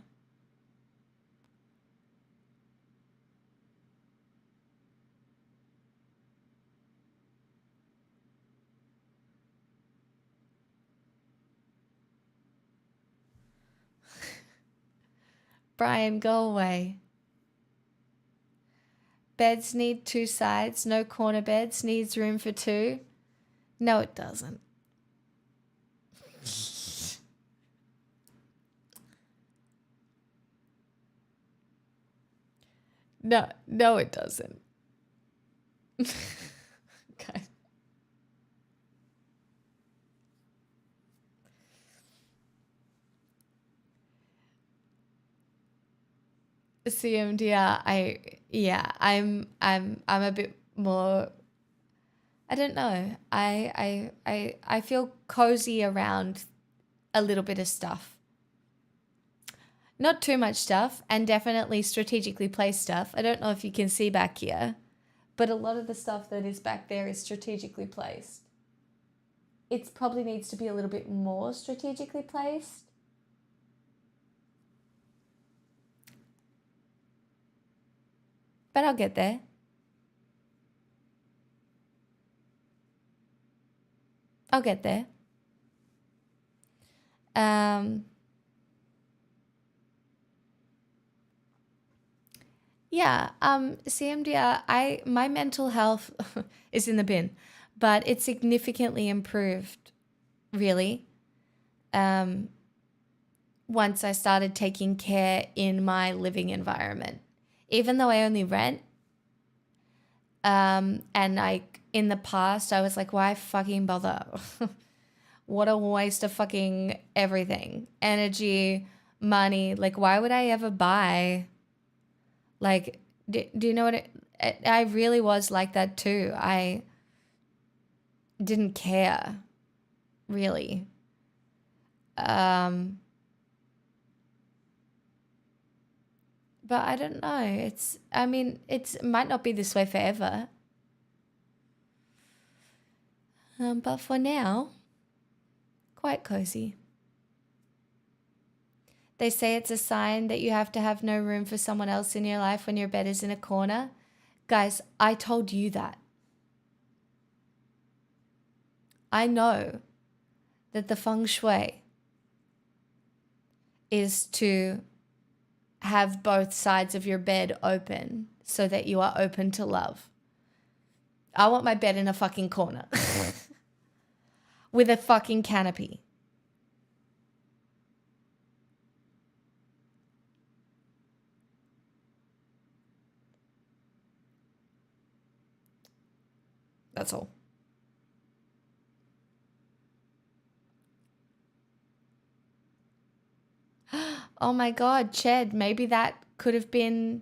Brian, go away. Beds need two sides. No corner beds. Needs room for two. No, it doesn't. No, it doesn't. Okay. CMDR, I'm a bit more. I don't know. I feel cozy around a little bit of stuff. Not too much stuff, and definitely strategically placed stuff. I don't know if you can see back here, but a lot of the stuff that is back there is strategically placed. It probably needs to be a little bit more strategically placed. But I'll get there. I'll get there. Yeah, CMDR, my mental health is in the bin, but it's significantly improved, really. Once I started taking care in my living environment. Even though I only rent, and in the past I was like, why fucking bother? What a waste of fucking everything. Energy, money, like why would I ever buy? Like, do you know what I really was like that too. I didn't care, really. But I don't know. It might not be this way forever. But for now, quite cozy. They say it's a sign that you have to have no room for someone else in your life when your bed is in a corner. Guys, I told you that. I know that the feng shui is to have both sides of your bed open so that you are open to love. I want my bed in a fucking corner with a fucking canopy. That's all. Oh my God, Ched, maybe that could have been,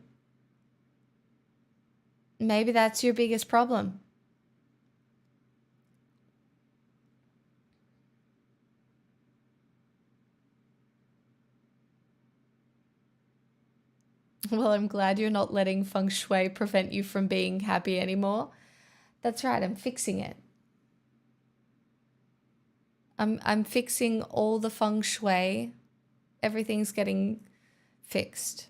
maybe that's your biggest problem. Well, I'm glad you're not letting feng shui prevent you from being happy anymore. That's right, I'm fixing it. I'm fixing all the feng shui. Everything's getting fixed.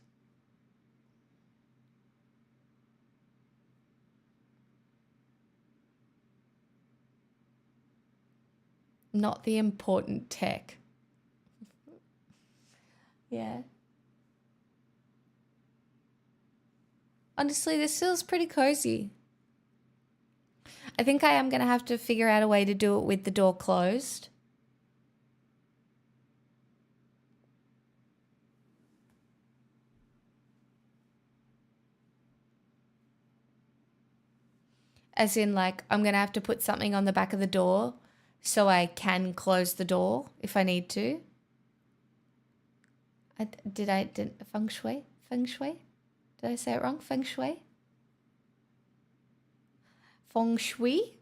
Not the important tech. Yeah. Honestly, this feels pretty cozy. I think I am going to have to figure out a way to do it with the door closed. As in, like, I'm going to have to put something on the back of the door so I can close the door if I need to. Did feng shui? Feng shui? Did I say it wrong? Feng shui? Feng shui?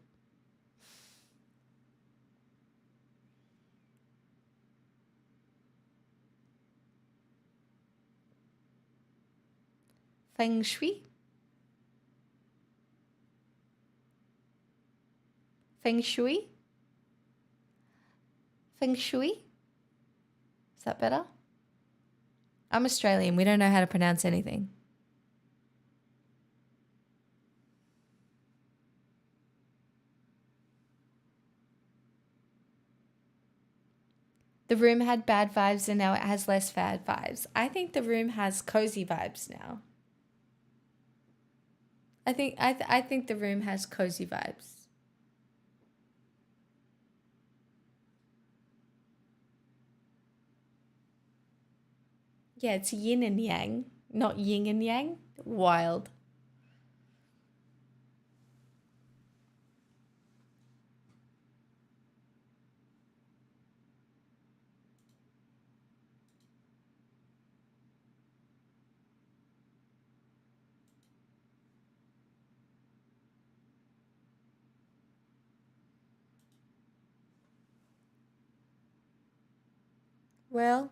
Feng shui? Feng shui? Feng shui? Is that better? I'm Australian. We don't know how to pronounce anything. The room had bad vibes and now it has less bad vibes. I think the room has cozy vibes now. I think the room has cozy vibes. Yeah, it's yin and yang, not yin and yang. Wild. Well,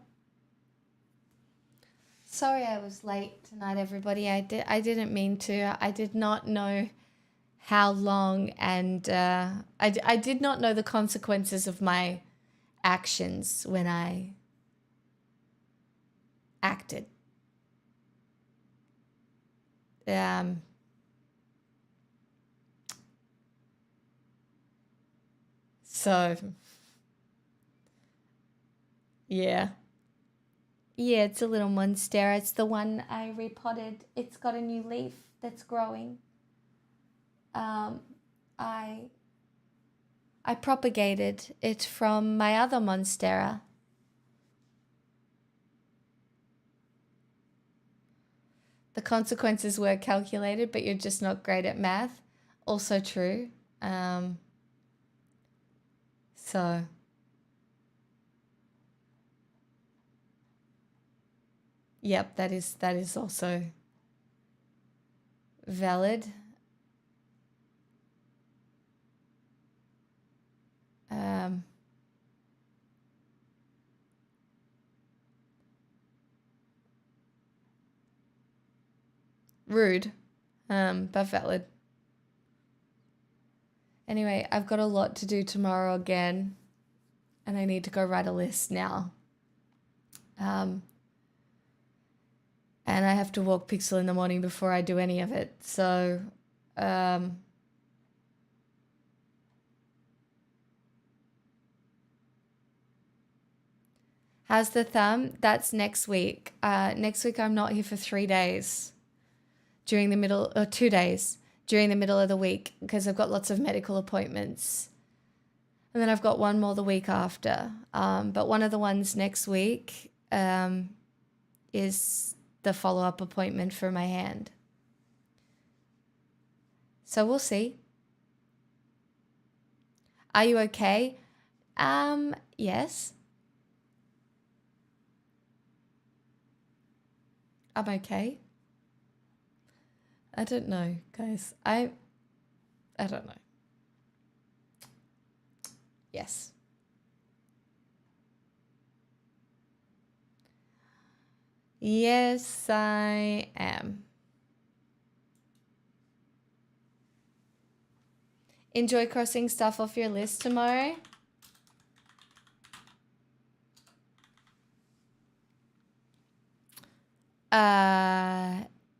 sorry I was late tonight, everybody. I didn't mean to. I did not know how long, and I did not know the consequences of my actions when I acted. So yeah. Yeah, it's a little monstera. It's the one I repotted. It's got a new leaf that's growing. I propagated it from my other monstera. The consequences were calculated, but you're just not great at math. Also true. So yep, that is also valid. Rude, but valid. Anyway, I've got a lot to do tomorrow again, and I need to go write a list now. And I have to walk Pixel in the morning before I do any of it. So, how's the thumb? That's next week. Next week I'm not here for 3 days. During the middle, or 2 days during the middle of the week, because I've got lots of medical appointments. And then I've got one more the week after. But one of the ones next week is the follow-up appointment for my hand. So we'll see. Are you okay? Yes. I'm okay. I don't know, guys. I don't know. Yes. Yes, I am. Enjoy crossing stuff off your list tomorrow.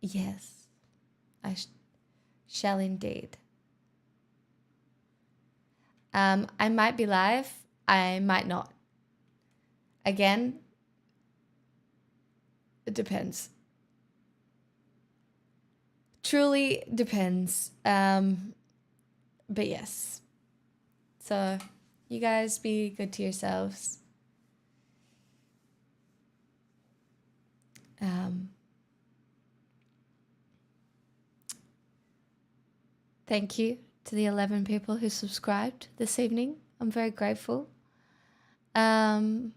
Yes. I shall indeed. I might be live. I might not. Again, it depends. Truly depends. But yes. So, you guys be good to yourselves. Thank you to the 11 people who subscribed this evening. I'm very grateful. And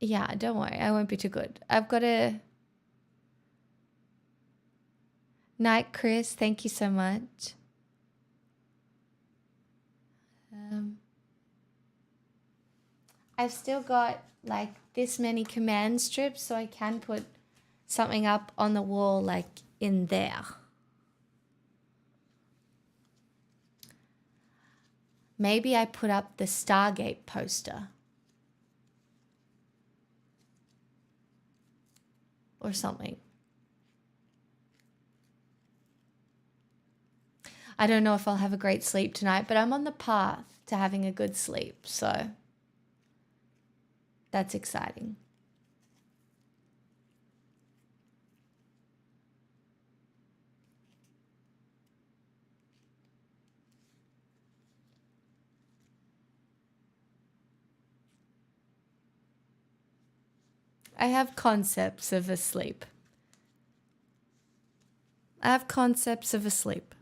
yeah, don't worry, I won't be too good. I've got a night, Chris. Thank you so much. I've still got like this many command strips, so I can put something up on the wall like in there. Maybe I put up the Stargate poster. Or something. I don't know if I'll have a great sleep tonight, but I'm on the path. to having a good sleep. So that's exciting. I have concepts of a sleep. I have concepts of a sleep.